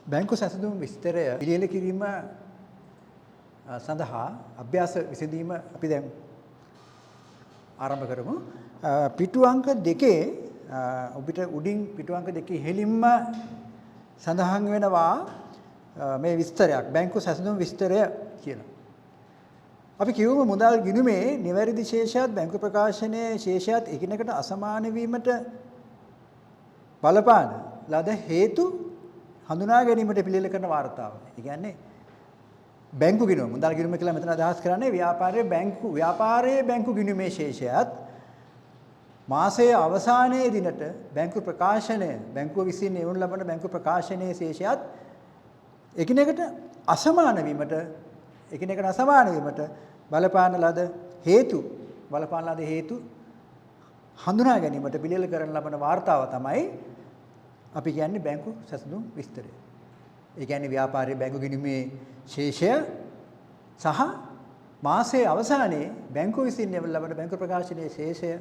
බැංකු සැසඳුම් විස්තරය පිළියෙල කිරීම සඳහා අභ්‍යාස විසඳීම අපි දැන් ආරම්භ කරමු. පිටු අංක 2 ඔබට උඩින් පිටු අංක 2 ඉහළින්ම සඳහන් වෙනවා මේ විස්තරයක් බැංකු සැසඳුම් විස්තරය කියලා. අපි කියවමු මුදල් ගිණුමේ නිවැරදි ශේෂයත් බැංකු ප්‍රකාශනයේ ශේෂයත් එකිනෙකට අසමාන වීමට බලපාන ලද හේතු හඳුනා ගැනීමට පිළියෙල කරන වාර්තාව. ඒ කියන්නේ බැංකු ගිණුම මුදල් ගිණුම කියලා මෙතන අදහස් කරන්නේ ව්‍යාපාරයේ බැංකු ගිණුමේ ශේෂයත් මාසයේ අවසානයේ දිනට බැංකු ප්‍රකාශනය බැංකුව විසින් එවනු ලබන බැංකු ප්‍රකාශනයේ ශේෂයත් එකිනෙකට අසමාන වීමට බලපාන ලද හේතු හඳුනා ගැනීමට පිළියෙල කරන ලබන වාර්තාව තමයි අපි කියන්නේ බැංකු සැසඳුම් විස්තරය. ඒ කියන්නේ ව්‍යාපාරයේ බැංකු ගිණුමේ ශේෂය සහ මාසයේ අවසානයේ බැංකුව විසින් එවනු ලබන බැංකු ප්‍රකාශනයේ ශේෂය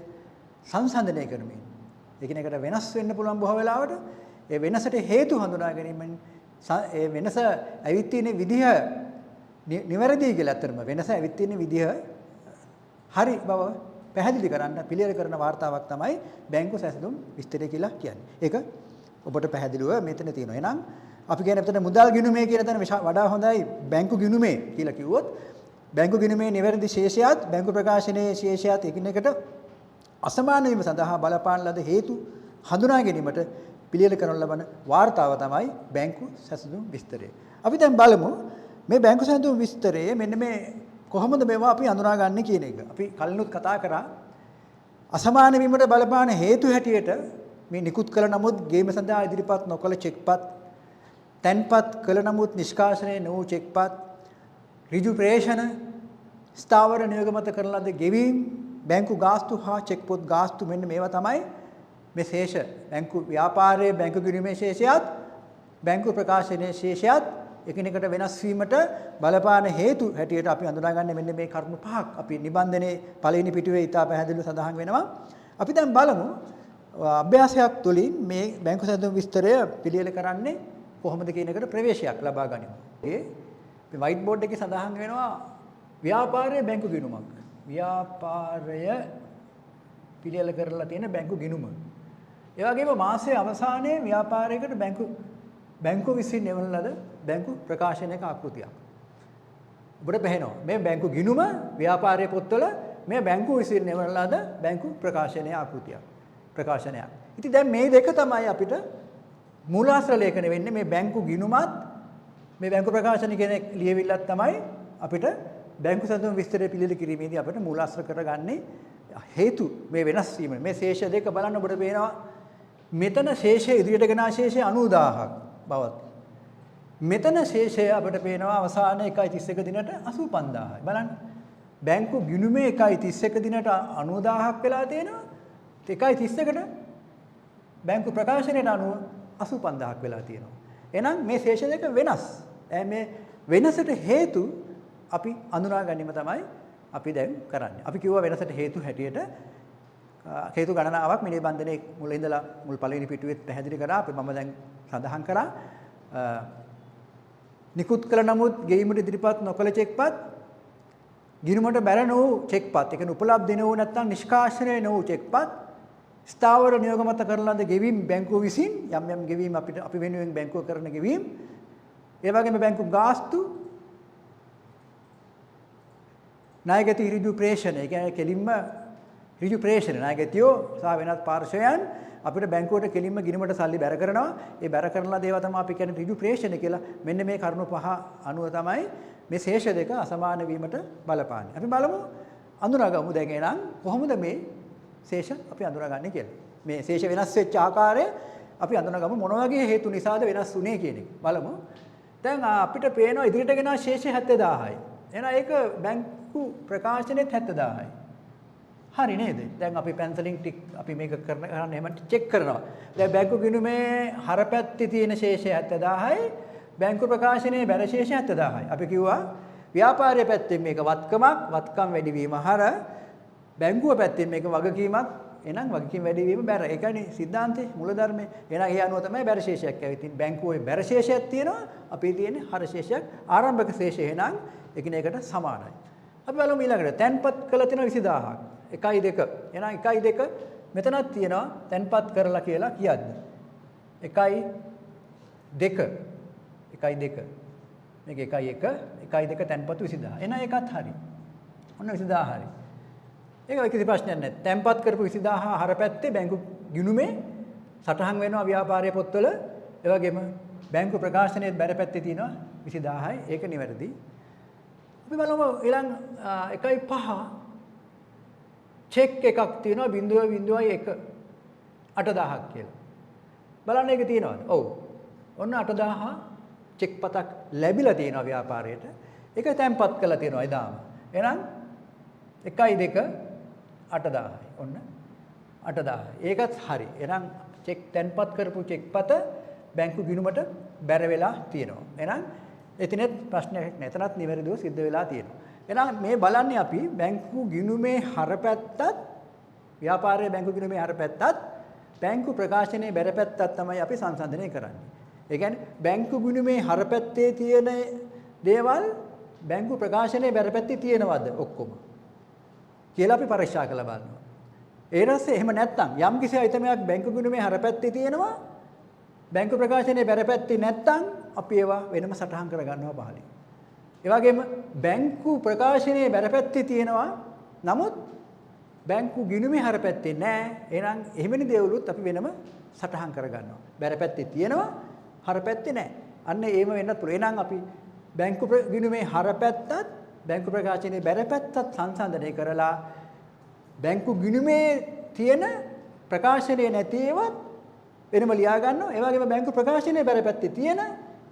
සංසන්දනය කරමින් එකිනෙකට වෙනස් වෙන්න පුළුවන් බොහෝ වෙලාවට ඒ වෙනසට හේතු හඳුනා ගැනීමෙන් ඒ වෙනස ඇවිත් තියෙන විදිහ නිවැරදි කියලා අත්‍තරම වෙනස ඇවිත් තියෙන විදිහ හරි බව පැහැදිලි කරන්න පිළියෙල කරන වාර්තාවක් තමයි බැංකු සැසඳුම් විස්තරය කියලා කියන්නේ. ඒක ඔබට පැහැදිලිව මෙතන තියෙනවා. එහෙනම් අපි කියන්නේ මෙතන මුදල් ගිණුමේ කියන තැන වඩා හොඳයි බැංකු ගිණුමේ කියලා කිව්වොත් බැංකු ගිණුමේ නිවැරදි ශේෂයත් බැංකු ප්‍රකාශනයේ ශේෂයත් එකිනෙකට අසමාන වීම සඳහා බලපාන ලද හේතු හඳුනා ගැනීමට පිළියෙල කරන ලබන වාර්තාව තමයි බැංකු සැසඳුම් විස්තරය. අපි දැන් බලමු මේ බැංකු සැසඳුම් විස්තරයේ මෙන්න මේ කොහොමද මේවා අපි අඳුනාගන්නේ කියන එක. අපි කලිනුත් කතා කරා අසමාන වීමට බලපාන හේතු හැටියට මේ නිකුත් කළ නමුත් ගේම සඳහා ඉදිරිපත් නොකළ චෙක්පත්, තැන්පත් කළ නමුත් නිෂ්කාශනය නොවූ චෙක්පත්, ඍජු ප්‍රේෂණ, ස්ථාවර නියෝග මත කරන ලද ගෙවීම්, බැංකු ගාස්තු හා චෙක්පොත් ගාස්තු මෙන්න මේවා තමයි මේ ශේෂ බැංකු ව්‍යාපාරයේ බැංකු ගිණුමේ ශේෂයත් බැංකු ප්‍රකාශනයේ ශේෂයත් එකිනෙකට වෙනස් වීමට බලපාන හේතු හැටියට අපි අඳුනාගන්නේ මෙන්න මේ කරුණු පහක්. අපි නිබන්ධනයේ පළවෙනි පිටුවේ ඉතා පැහැදිලිව සඳහන් වෙනවා. අපි දැන් බලමු අභ්‍යාසයක් තුළින් මේ බැංකු සැසඳුම් විස්තරය පිළියෙල කරන්නේ කොහොමද කියන එකට ප්‍රවේශයක් ලබා ගනිමු. මේ වයිට් බෝඩ් එකේ සඳහන් වෙනවා ව්‍යාපාරයේ බැංකු ගිණුමක්. ව්‍යාපාරය පිළියෙල කරලා තියෙන බැංකු ගිණුම. ඒ වගේම මාසයේ අවසානයේ ව්‍යාපාරයකට බැංකුව විසින් එවන ලද බැංකු ප්‍රකාශනයක ආකෘතියක්. ඔබට පේනවා මේ බැංකු ගිණුම ව්‍යාපාරයේ පොත්වල මේ බැංකුව විසින් එවන ලද බැංකු ප්‍රකාශනයේ ආකෘතියක්. ප්‍රකාශනයක්. ඉතින් දැන් මේ දෙක තමයි අපිට මූලාශ්‍ර ලේඛන වෙන්නේ මේ බැංකු ගිණුමත් මේ බැංකු ප්‍රකාශන කියන ලියවිල්ලත් තමයි අපිට බැංකු සැසඳුම් විස්තරය පිළියෙල කිරීමේදී අපිට මූලාශ්‍ර කරගන්නේ හේතු මේ වෙනස් වීම. මේ ශේෂ දෙක බලන්න ඔබට පේනවා මෙතන ශේෂය ඉදිරියට ගෙන ශේෂය 90000ක් බවත්. මෙතන ශේෂය අපිට පේනවා අවසානයේ 1.31 දිනට 85000යි. බලන්න. බැංකු ගිණුමේ 1.31 දිනට 90000ක් වෙලා තියෙනවා. 1.31ට බැංකු ප්‍රකාශනයට අනුව 85000ක් වෙලා තියෙනවා. එහෙනම් මේ ශේෂ දෙක වෙනස්. මේ වෙනසට හේතු අපි අඳුනා ගැනීම තමයි අපි දැන් කරන්නේ. අපි කිව්වා වෙනසට හේතු හැටියට හේතු ගණනාවක් මේ නිබන්ධනයේ මුල ඉඳලා මුල් පළවෙනි පිටුවේ පැහැදිලි කරා. අපි මම දැන් සඳහන් කරා නිකුත් කළ නමුත් ගෙයිමට ඉදිරිපත් නොකළ චෙක්පත්, ගිණුමට බැර නොවූ චෙක්පත්, ඒ කියන්නේ උපලබ්ධ නොවූ නැත්නම් නිෂ්කාශනය නොවූ චෙක්පත්, ස්ථාවර නියෝග මත කරන ලද ගෙවීම් බැංකුව විසින් යම් ගෙවීම් අපි වෙනුවෙන් බැංකුව කරන ගෙවීම්, ඒ වගේම බැංකු ගාස්තු, ණයගැති ඍජු ප්‍රේෂණ, ඒ කියන්නේ කෙලින්ම ඍජු ප්‍රේෂණ ණයගැතියෝ සහ වෙනත් පාර්ශවයන් අපිට බැංකුවට කෙලින්ම ගිණුමට සල්ලි බැර කරනවා. ඒ බැර කරන දේවා තමයි අපි කියන්නේ ඍජු ප්‍රේෂණ කියලා. මෙන්න මේ කරුණු පහ අනුව තමයි මේ ශේෂ දෙක අසමාන වීමට බලපාන්නේ. අපි බලමු අඳුනගමු දැන් එහෙනම් කොහොමද මේ ශේෂ අපි අඳුනගන්නේ කියලා. මේ ශේෂ වෙනස් වෙච්ච ආකාරය අපි අඳුනගමු මොන වගේ හේතු නිසාද වෙනස් වුනේ කියන එක. බලමු. දැන් අපිට පේනවා ඉදිරියට ගෙන ශේෂ 70000යි. එහෙනම් ඒක බැංකු ප්‍රකාශනෙත් 70000යි. හරි නේද? දැන් අපි පැන්සලින් ටික් අපි මේක කරන එහෙම චෙක් කරනවා. දැන් බැංකු ගිණුමේ හරපැත්තේ තියෙන ශේෂය 70000යි, බැංකු ප්‍රකාශනයේ බැර ශේෂය 70000යි. අපි කිව්වා ව්‍යාපාරයේ පැත්තෙන් මේක වත්කමක්, වත්කම් වැඩිවීම හර, බැංකුව පැත්තෙන් මේක වගකීමක්, එහෙනම් වගකීම් වැඩි වීම බැර. ඒ කියන්නේ සිද්ධාන්තයේ මූලධර්මයේ. එහෙනම් ඒ අනුව තමයි බැර ශේෂයක් ඇවිත් ඉන්නේ. බැංකුවේ බැර ශේෂයක් තියෙනවා. අපි තියෙන්නේ හර ශේෂයක්. ආරම්භක ශේෂය එහෙනම් එකිනෙකට සමානයි. අපි බලමු ඊළඟට තැන්පත් කළ තියෙනවා 20000ක්. 1 2. එහෙනම් 1 2 මෙතනක් තියෙනවා තැන්පත් කරලා කියලා කියද්දි. 1 2 1 2 මේක 1 1 1 2 තැන්පත් 20000. එහෙනම් ඒකත් හරි. ඔන්න 20000 හරි. ඒක කිසි ප්‍රශ්නයක් නැහැ. තැන්පත් කරපු 20000 හර පැත්තේ බැංකු ගිණුමේ සටහන් වෙනවා ව්‍යාපාරයේ පොත්වල. ඒ වගේම බැංකු ප්‍රකාශනයේ බැර පැත්තේ තියෙනවා 20000යි. ඒක නිවැරදි. අපි බලමු ඊළඟ 1.5 චෙක් එකක් තියෙනවා 0.1 8000ක් කියලා. බලන්න ඒක තියෙනවද? ඔව්. ඔන්න 8000 චෙක් පතක් ලැබිලා තියෙනවා ව්‍යාපාරයට. ඒක තැන්පත් කරලා තියෙනවා එදාම. එහෙනම් 1 2 8000යි. ඔන්න 8000. ඒකත් හරි. එහෙනම් චෙක් තැන්පත් කරපු චෙක් පත බැංකු ගිණුමට බැර වෙලා තියෙනවා. එහෙනම් එතනත් ප්‍රශ්නයක් නැහැ. එතනත් නිවැරදිව සිද්ධ වෙලා තියෙනවා. එහෙනම් මේ බලන්නේ අපි බැංකු ගිණුමේ හරපැත්තත් ව්‍යාපාරයේ බැංකු ගිණුමේ හරපැත්තත් බැංකු ප්‍රකාශනයේ බැර පැත්තත් තමයි අපි සංසන්දනය කරන්නේ. ඒ කියන්නේ බැංකු ගිණුමේ හරපැත්තේ තියෙන දේවල් බැංකු ප්‍රකාශනයේ බැර පැත්තේ තියෙනවද ඔක්කොම කියලා අපි පරීක්ෂා කරලා බලනවා. ඒ රස්සේ එහෙම නැත්නම් යම් කිසි අයිතමයක් බැංකු ගිණුමේ හරපැත්තේ තියෙනවා බැංකු ප්‍රකාශනයේ බැර පැත්තේ නැත්නම් අපි ඒවා වෙනම සටහන් කර ගන්නවා පහලින්. ඒ වගේම බැංකු ප්‍රකාශනයේ බැර පැත්තේ තියෙනවා නමුත් බැංකු ගිණුමේ හරපැත්තේ නැහැ. එහෙනම් එහෙමනි දේවලුත් අපි වෙනම සටහන් කර ගන්නවා. බැර පැත්තේ තියෙනවා හරපැත්තේ නැහැ. අන්න ඒව වෙන්නත් පුළුවන්. එහෙනම් අපි බැංකු ගිණුමේ හරපැත්තත් බැංකු ප්‍රකාශනයේ බැර පැත්තත් සංසන්දනය කරලා බැංකු ගිණුමේ තියෙන ප්‍රකාශනයේ නැති ඒවා වෙනම ලියා ගන්නවා. ඒ වගේම බැංකු ප්‍රකාශනයේ බැර පැත්තේ තියෙන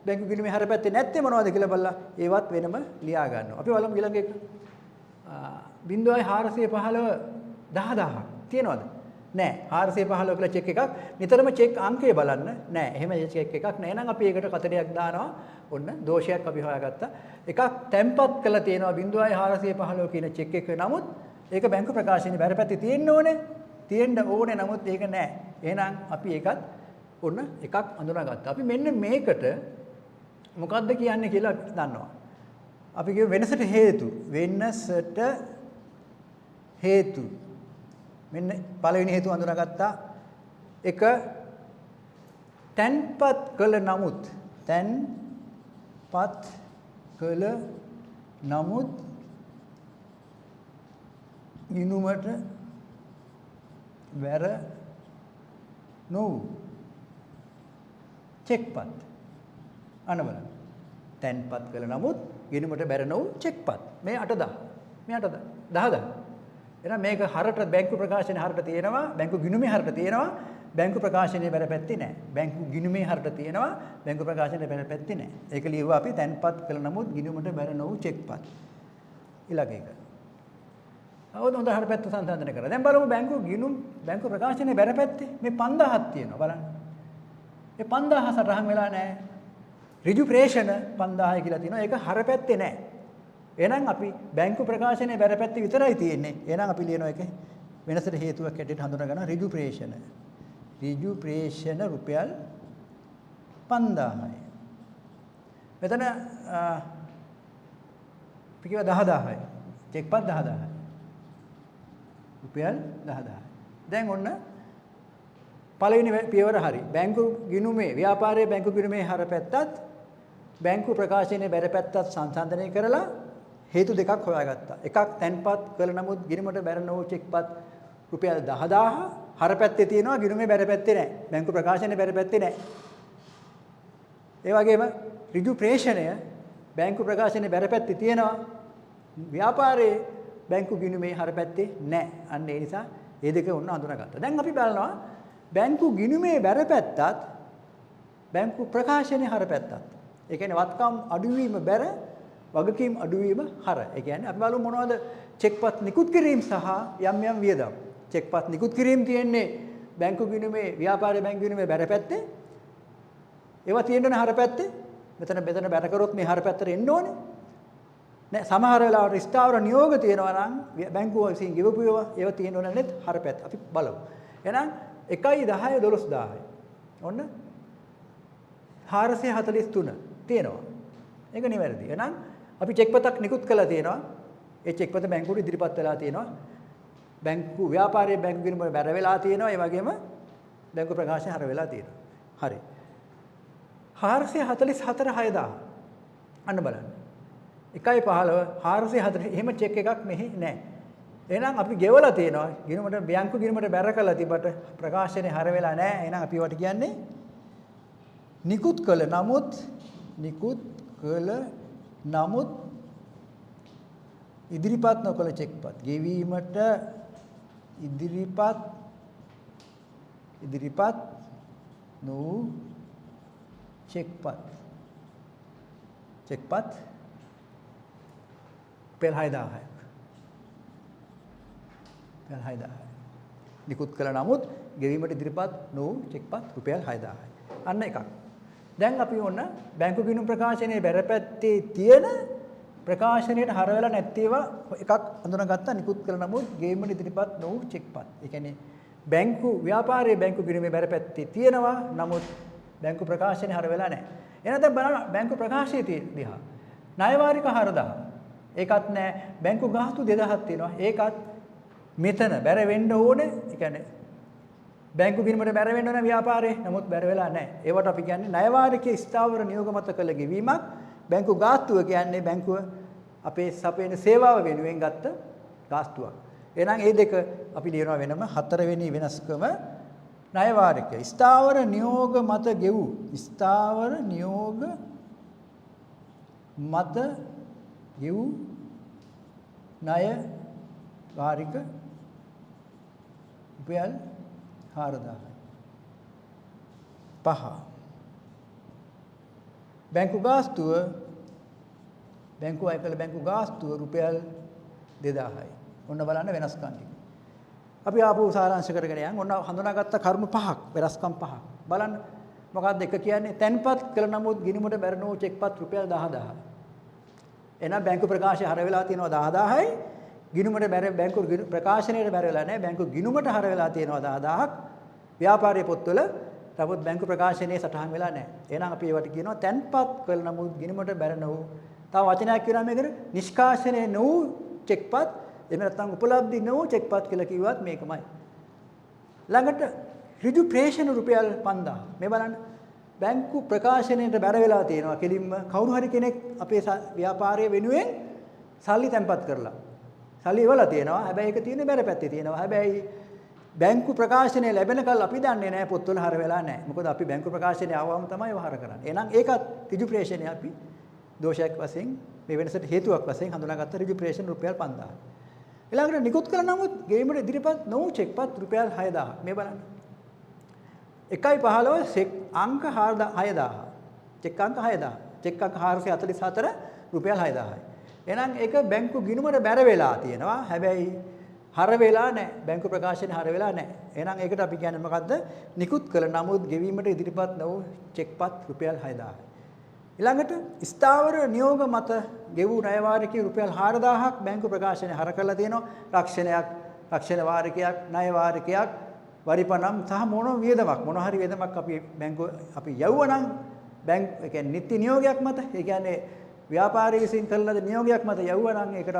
බැංකු ගිණුමේ හරපැත්තේ නැත්තේ මොනවද කියලා බලලා ඒවත් වෙනම ලියා ගන්නවා. අපි බලමු ඊළඟ එක 0.415 10000ක් තියෙනවද? නැහැ. 415 කියලා චෙක් එකක් නිතරම චෙක් අංකය බලන්න නැහැ. එහෙම චෙක් එකක් නැහැ. එහෙනම් අපි ඒකට කතරයක් දානවා. ඔන්න දෝෂයක් අපි හොයාගත්තා. එකක් තැම්පත් කරලා තියෙනවා 0.415 කියන චෙක් එක. නමුත් ඒක බැංකු ප්‍රකාශනයේ බැර පැත්තේ තියෙන්න ඕනේ. තියෙන්න ඕනේ. නමුත් ඒක නැහැ. එහෙනම් අපි ඒකත් ඔන්න එකක් අඳුනාගත්තා. අපි මෙන්න මේකට මොකද්ද කියන්නේ කියලා දන්නවා. අපි කියමු වෙනසට හේතු. වෙනසට හේතු. මෙන්න පළවෙනි හේතුව අඳුනාගත්තා. එක තැන්පත් කළ නමුත් තැන්පත් කළ නමුත් ගිණුමට බැර නොවු චෙක්පත්. අන්න බලන්න. තැන්පත් කළ නමුත් ගිණුමට බැර නොවු චෙක්පත්. මේ 8000. මේ 8000. 10000. එහෙනම් මේක හරට බැංකු ප්‍රකාශනයේ හරට තියෙනවා, බැංකු ගිණුමේ හරට තියෙනවා, බැංකු ප්‍රකාශනයේ බැර පැත්තේ නැහැ. බැංකු ගිණුමේ හරට තියෙනවා, බැංකු ප්‍රකාශනයේ බැර පැත්තේ නැහැ. ඒක ලියුවා අපි තැන්පත් කළ නමුත් ගිණුමට බැර නොවු චෙක්පත්. ඊළඟ එක. හොඳ හර පැත්ත සංසන්දනය කරා. දැන් බලමු බැංකු ගිණුම් බැංකු ප්‍රකාශනයේ බැර පැත්තේ මේ 5000ක් තියෙනවා බලන්න. මේ 5000 සටහන් වෙලා නැහැ. ඍජු ප්‍රේෂණ 5000 කියලා තියෙනවා. ඒක හර පැත්තේ නැහැ. එහෙනම් අපි බැංකු ප්‍රකාශනයේ බැර පැත්තේ විතරයි තියෙන්නේ. එහෙනම් අපි ලියනවා ඒක වෙනසට හේතුවක් හැටියට හඳුනා ගන්නවා ඍජු ප්‍රේෂණ. ඍජු ප්‍රේෂණ රුපියල් 5000යි. මෙතන අපි කියව 10000යි. චෙක්පත් 10000යි. රුපියල් 10000යි. දැන් ඔන්න පළවෙනි පියවර හරි. බැංකු ගිණුමේ ව්‍යාපාරයේ බැංකු ගිණුමේ හර පැත්තත් බැංකු ප්‍රකාශනයේ බැර පැත්තත් සංසන්දනය කරලා හේතු දෙකක් හොයාගත්තා. එකක් තැන්පත් කළ නමුත් ගිණුමට බැර නොවු චෙක්පත් රුපියල් 10000 හර පැත්තේ තියෙනවා ගිණුමේ බැර පැත්තේ නැහැ. බැංකු ප්‍රකාශනයේ බැර පැත්තේ නැහැ. ඒ වගේම ඍජු ප්‍රේෂණය බැංකු ප්‍රකාශනයේ බැර පැත්තේ තියෙනවා. ව්‍යාපාරයේ බැංකු ගිණුමේ හර පැත්තේ නැහැ. අන්න ඒ නිසා මේ දෙක උන්න හඳුනාගත්තා. දැන් අපි බලනවා බැංකු ගිණුමේ බැර පැත්තත් බැංකු ප්‍රකාශනයේ හර පැත්තත්. ඒ කියන්නේ වත්කම් අඩුවීම බැර වගකීම් අඩුවීම හර. ඒ කියන්නේ අපි බලමු මොනවද චෙක්පත් නිකුත් කිරීම සහ යම් යම් වියදම්. චෙක්පත් නිකුත් කිරීම තියෙන්නේ බැංකු ගිණුමේ ව්‍යාපාරයේ බැංකු ගිණුමේ බැර පැත්තේ. ඒවා තියෙන්නේ හර පැත්තේ. මෙතන බැර කරොත් මේ හර පැත්තට එන්න ඕනේ. නෑ සමහර වෙලාවට ස්ථාවර නියෝග තියෙනවා නම් බැංකුව විසින් ගෙවපු ඒවා තියෙනව නැත් හරපැත්ත. අපි බලමු. එහෙනම් 1 10 12000යි. ඔන්න 443 තියෙනවා. ඒක නිවැරදි. එහෙනම් අපි චෙක් පතක් නිකුත් කළා තියෙනවා. ඒ චෙක් පත බැංකුවට ඉදිරිපත් වෙලා තියෙනවා. බැංකු ව්‍යාපාරයේ බැංකු ගිණුම බැර වෙලා තියෙනවා. ඒ වගේම බැංකු ප්‍රකාශය හර වෙලා තියෙනවා. හරි. 444 6000. අන්න බලන්න. 1.15 440 එහෙම චෙක් එකක් මෙහි නැහැ. එහෙනම් අපි ගෙවලා තියෙනවා. ගිණුමට බැංකු ගිණුමට බැර කළා තිබට ප්‍රකාශනේ හර වෙලා නැහැ. එහෙනම් අපි වට කියන්නේ නිකුත් කළ නමුත් ඉදිරිපත් නොකළ චෙක්පත් ගෙවීමට ඉදිරිපත් නොවු චෙක්පත් රුපියල් 6000ක් නිකුත් කළ නමුත් ගෙවීමට ඉදිරිපත් නොවු චෙක්පත් රුපියල් 6000යි. අන්න එකක්. දැන් අපි ඔන්න බැංකු ගිණුම් ප්‍රකාශනයේ බැරපැත්තේ තියෙන ප්‍රකාශනයට හර වෙලා නැත්තේවා එකක් අඳුනගත්තා නිකුත් කළ නමුත් ගෙවීමට ඉදිරිපත් නොවු චෙක්පත්. ඒ කියන්නේ බැංකු ව්‍යාපාරයේ බැංකු ගිණුමේ බැරපැත්තේ තියෙනවා නමුත් බැංකු ප්‍රකාශනයේ හර වෙලා නැහැ. එහෙනම් දැන් බලන්න බැංකු ප්‍රකාශයේ දිහා. ණය වාරික 4000. ඒකත් නැහැ. බැංකු ගාස්තු 2000ක් තියෙනවා. ඒකත් මෙතන බැර වෙන්න ඕනේ. ඒ කියන්නේ බැංකු ගිණුමට බැර වෙන්න ඕන ව්‍යාපාරේ. නමුත් බැර වෙලා නැහැ. ඒවට අපි කියන්නේ ණය වාරිකයේ ස්ථාවර නියෝග මත කළ ගෙවීමක්. බැංකු ගාස්තුව කියන්නේ බැංකුව අපේ සපයන සේවාව වෙනුවෙන් ගත්ත ගාස්තුවක්. එහෙනම් මේ දෙක අපි ලියනවා වෙනම 4 වෙනි වෙනස්කම ණය වාරිකය. ස්ථාවර නියෝග මත ගෙවූ ණය වාරික රුපියල් 4000යි. 5 බැංකු අයකල බැංකු ගාස්තුව රුපියල් 2000යි. ඔන්න බලන්න වෙනස්කම් ටික. අපි ආපහු සාරාංශ කරගෙන යන්. ඔන්න හඳුනාගත්ත කරුණු පහක් වෙනස්කම් පහක්. බලන්න මොකක්ද එක කියන්නේ තැන්පත් කළ නමුත් ගිණුමට බැරනෝ චෙක්පත් රුපියල් 10000. එහෙනම් බැංකු ප්‍රකාශය හර වෙලා තියෙනවා 10000යි. ගිණුමට බැර බැංකු ප්‍රකාශනයට බැර වෙලා නැහැ. බැංකු ගිණුමට හර වෙලා තියෙනවා 10000ක්. ව්‍යාපාරයේ පොත්වල නමුත් බැංකු ප්‍රකාශනයේ සටහන් වෙලා නැහැ. එහෙනම් අපි ඒවට කියනවා තැන්පත් කළ නමුත් ගිණුමට බැර නොවු. තව වචනයක් කියනවා මේකට නිෂ්කාශනයේ නොවු චෙක්පත් එහෙම නැත්නම් උපලබ්ධි නොවු චෙක්පත් කියලා කිව්වත් මේකමයි. ළඟට ඍජු ප්‍රේෂණ රුපියල් 5000. මේ බලන්න බැංකු ප්‍රකාශනයට බැර වෙලා තියෙනවා. කෙලින්ම කවුරු හරි කෙනෙක් අපේ ව්‍යාපාරයේ වෙනුවෙන් සල්ලි තැන්පත් කරලා. සල්ලි ඉවලා තියෙනවා. හැබැයි ඒක තියෙන්නේ බැර පැත්තේ තියෙනවා. හැබැයි බැංකු ප්‍රකාශනය ලැබෙන කල් අපි දන්නේ නැහැ පොත්වල හර වෙලා නැහැ. මොකද අපි බැංකු ප්‍රකාශනය ආවම තමයි වහර කරන්නේ. එහෙනම් ඒකත් ඍජු ප්‍රේෂණය අපි දෝෂයක් වශයෙන් මේ වෙනසට හේතුවක් වශයෙන් හඳුනාගත්ත ඍජු ප්‍රේෂණ රුපියල් 5000. ඊළඟට නිකුත් කළ නමුත් ගෙවීමට ඉදිරිපත් නොවු චෙක්පත් රුපියල් 6000. මේ බලන්න. 1.15 චෙක් අංක 6000. චෙක් අංක 6000. චෙක් අංක 444 රුපියල් 6000යි. එහෙනම් ඒක බැංකු ගිණුමට බැර වෙලා තියෙනවා. හැබැයි හර වෙලා නැහැ. බැංකු ප්‍රකාශනයේ හර වෙලා නැහැ. එහෙනම් ඒකට අපි කියන්නේ මොකද්ද? නිකුත් කළ නමුත් ගෙවීමට ඉදිරිපත් නොවු චෙක්පත් රුපියල් 6000යි. ඊළඟට ස්ථාවර නියෝග මත ගෙවූ ණය වාරිකයේ රුපියල් 4000ක් බැංකු ප්‍රකාශනයේ හර කරලා තියෙනවා. රක්ෂණ වාරිකයක්, ණය වාරිකයක්, වරිපනම් සහ මොන හරි වියදමක් අපි යවුවනම් ඒ කියන්නේ නිත්‍ය නියෝගයක් මත, ඒ කියන්නේ ව්‍යාපාරී විසින් කරන නියෝගයක් මත යවුවනම් ඒකට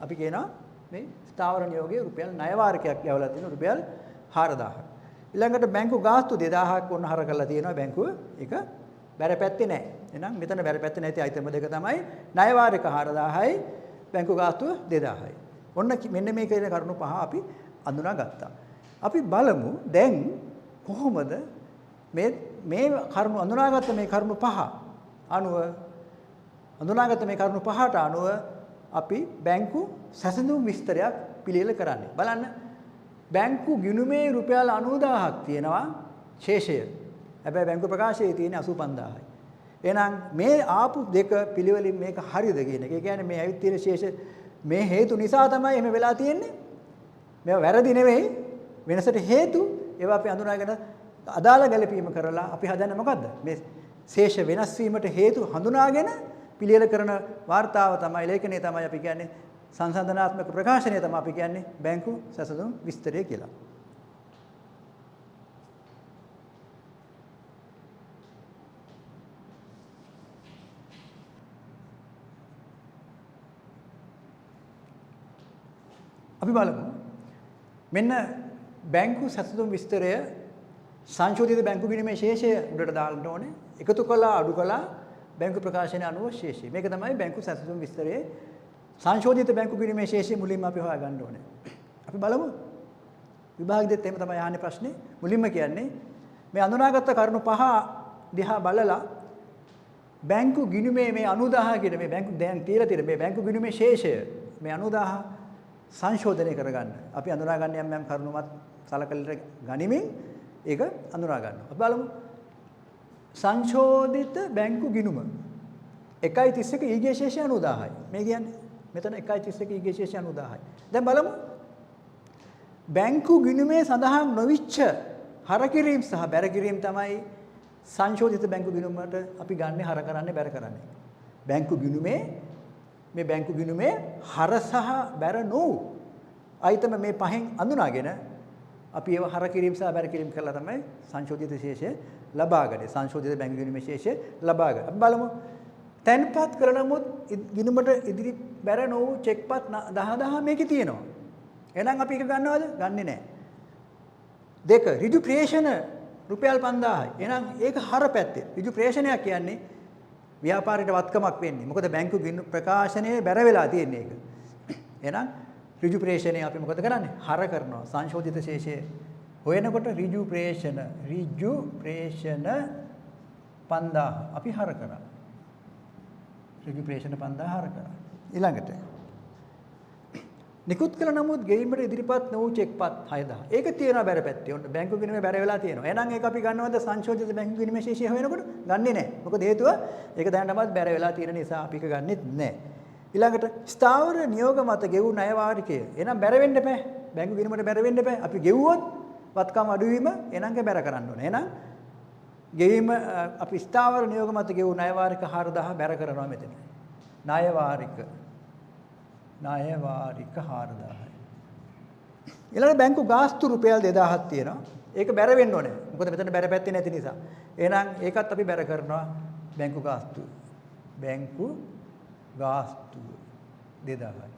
අපි කියනවා මේ ස්ථාවර නියෝගයේ රුපියල් ණය වාරිකයක් යවලා තියෙන රුපියල් 4000ක්. ඊළඟට බැංකු ගාස්තු 2000ක් වුණ හර කරලා තියෙනවා බැංකුව. ඒක බැරපැත්තේ නැහැ. එහෙනම් මෙතන බැරපැත්තේ නැති අයිටම දෙක තමයි ණය වාරික 4000යි බැංකු ගාස්තුව 2000යි. ඔන්න මෙන්න මේ කියන කරුණු පහ අපි අඳුනා ගත්තා. අපි බලමු දැන් කොහොමද මේ කරුණු අඳුනාගත්ත මේ කරුණු පහ අනුව අපි බැංකු සැසඳුම් විස්තරයක් පිළියෙල කරන්නේ. බලන්න බැංකු ගිණුමේ රුපියල් 90000ක් තියෙනවා ශේෂය. හැබැයි බැංකු ප්‍රකාශයේ තියෙන්නේ 85000යි. එහෙනම් මේ ආපු දෙක පිළිවෙලින් මේක හරියද කියන එක. ඒ කියන්නේ මේ ඇවිත් තියෙන ශේෂ මේ හේතු නිසා තමයි එහෙම වෙලා තියෙන්නේ. මේවා වැරදි නෙවෙයි. වෙනසට හේතු ඒවා අපි අඳුනාගෙන අදාළ ගැළපීම කරලා අපි හදන්නේ මොකද්ද? මේ ශේෂ වෙනස් වීමට හේතු හඳුනාගෙන පිළියෙල කරන වාර්තාව තමයි ලේඛනය තමයි අපි කියන්නේ සංසන්දනාත්මක ප්‍රකාශනය තමයි අපි කියන්නේ බැංකු සැසඳුම් විස්තරය කියලා. අපි බලමු මෙන්න බැංකු සැසඳුම් විස්තරය සංශෝධිත බැංකු ගිණුමේ ශේෂය උඩට දාන්න ඕනේ. එකතු කළා අඩු කළා බැංකු ප්‍රකාශනයේ අනුව ශේෂය. මේක තමයි බැංකු සැසඳුම් විස්තරයේ සංශෝධිත බැංකු ගිණුමේ ශේෂය මුලින්ම අපි හොයා ගන්න ඕනේ. අපි බලමු. විභාගෙත් එහෙම තමයි ආන්නේ ප්‍රශ්නේ. මුලින්ම කියන්නේ මේ අඳුනාගත්ත කරුණු පහ දිහා බලලා බැංකු ගිණුමේ මේ 90000 කියන මේ බැංකු දැන් තියලා තියෙන මේ බැංකු ගිණුමේ ශේෂය මේ 90000 සංශෝධනය කරගන්න. අපි අඳුනා ගන්න යම් කරුණුමත් සලකලට ගනිමින් ඒක අඳුනා ගන්නවා. අපි බලමු. සංශෝධිත බැංකු ගිණුම 1.31 ඊගේ ශේෂය 90000යි. මේ කියන්නේ මෙතන 1.31 ඊගේ ශේෂය 90000යි. දැන් බලමු. බැංකු ගිණුමේ සඳහන් නොවිච්ච හරකිරීම සහ බැරකිරීම තමයි සංශෝධිත බැංකු ගිණුමට අපි ගන්නේ හර කරන්නේ බැර කරන්නේ. බැංකු ගිණුමේ මේ බැංකු ගිණුමේ හර සහ බැර නොවු අයිතම මේ පහෙන් අඳුනාගෙන අපි ඒව හර කිරීම සහ බැර කිරීම කරලා තමයි සංශෝධිත ශේෂය ලබාගන්නේ. සංශෝධිත බැංකු ගිණුමේ ශේෂය ලබාගන්න. අපි බලමු. තැන්පත් කර නමුත් ගිණුමට ඉදිරි බැර නොවු චෙක්පත් 10000 මේකේ තියෙනවා. එහෙනම් අපි එක ගන්නවද? ගන්නෙ නැහැ. දෙක ඍජු ප්‍රේෂණ රුපියල් 5000යි. එහෙනම් ඒක හර පැත්තේ. ඍජු ප්‍රේෂණයක් කියන්නේ ව්‍යාපාරයට වත්කමක් වෙන්නේ. මොකද බැංකු ගිණුම ප්‍රකාශනයේ බැර වෙලා තියෙන එක. එහෙනම් ඍජු ප්‍රේෂණය අපි මොකද කරන්නේ? හර කරනවා. සංශෝධිත ශේෂය හොයනකොට ඍජු ප්‍රේෂණ 5000 අපි හර කරා. ඍජු ප්‍රේෂණ 5000 හර කරා. ඊළඟට නිකුත් කළ නමුත් ගෙවීමට ඉදිරිපත් නොවු චෙක්පත් 6000. ඒක තියෙනවා බැර පැත්තේ. ඔන්න බැංකු ගිණුමේ බැර වෙලා තියෙනවා. එහෙනම් ඒක අපි ගන්නවද සංශෝධිත බැංකු ගිණුමේ ශේෂය හොයනකොට? ගන්නෙ නැහැ. මොකද හේතුව ඒක දැනටමත් බැර වෙලා තියෙන නිසා අපි ඒක ගන්නෙත් නැහැ. ඊළඟට ස්ථාවර නියෝග මත ගෙවු ණය වාරිකය. එහෙනම් බැර වෙන්න එපා. බැංකු ගිණුමට බැර වෙන්න එපා. අපි ගෙවුවොත් වත්කම් අඩුවීම එහෙනම් බැර කරන්න ඕනේ. එහෙනම් ගෙවීම අපි ස්ථාවර නියෝග මත ගෙවු ණය වාරික 4000 බැර කරනවා මෙතන. ණය වාරික 4000යි. ඊළඟ බැංකු ගාස්තු රුපියල් 2000ක් තියෙනවා. ඒක බැර වෙන්න ඕනේ. මොකද මෙතන බැර පැත්තේ නැති නිසා. එහෙනම් ඒකත් අපි බැර කරනවා බැංකු ගාස්තු. බැංකු ගාස්තු 2000යි.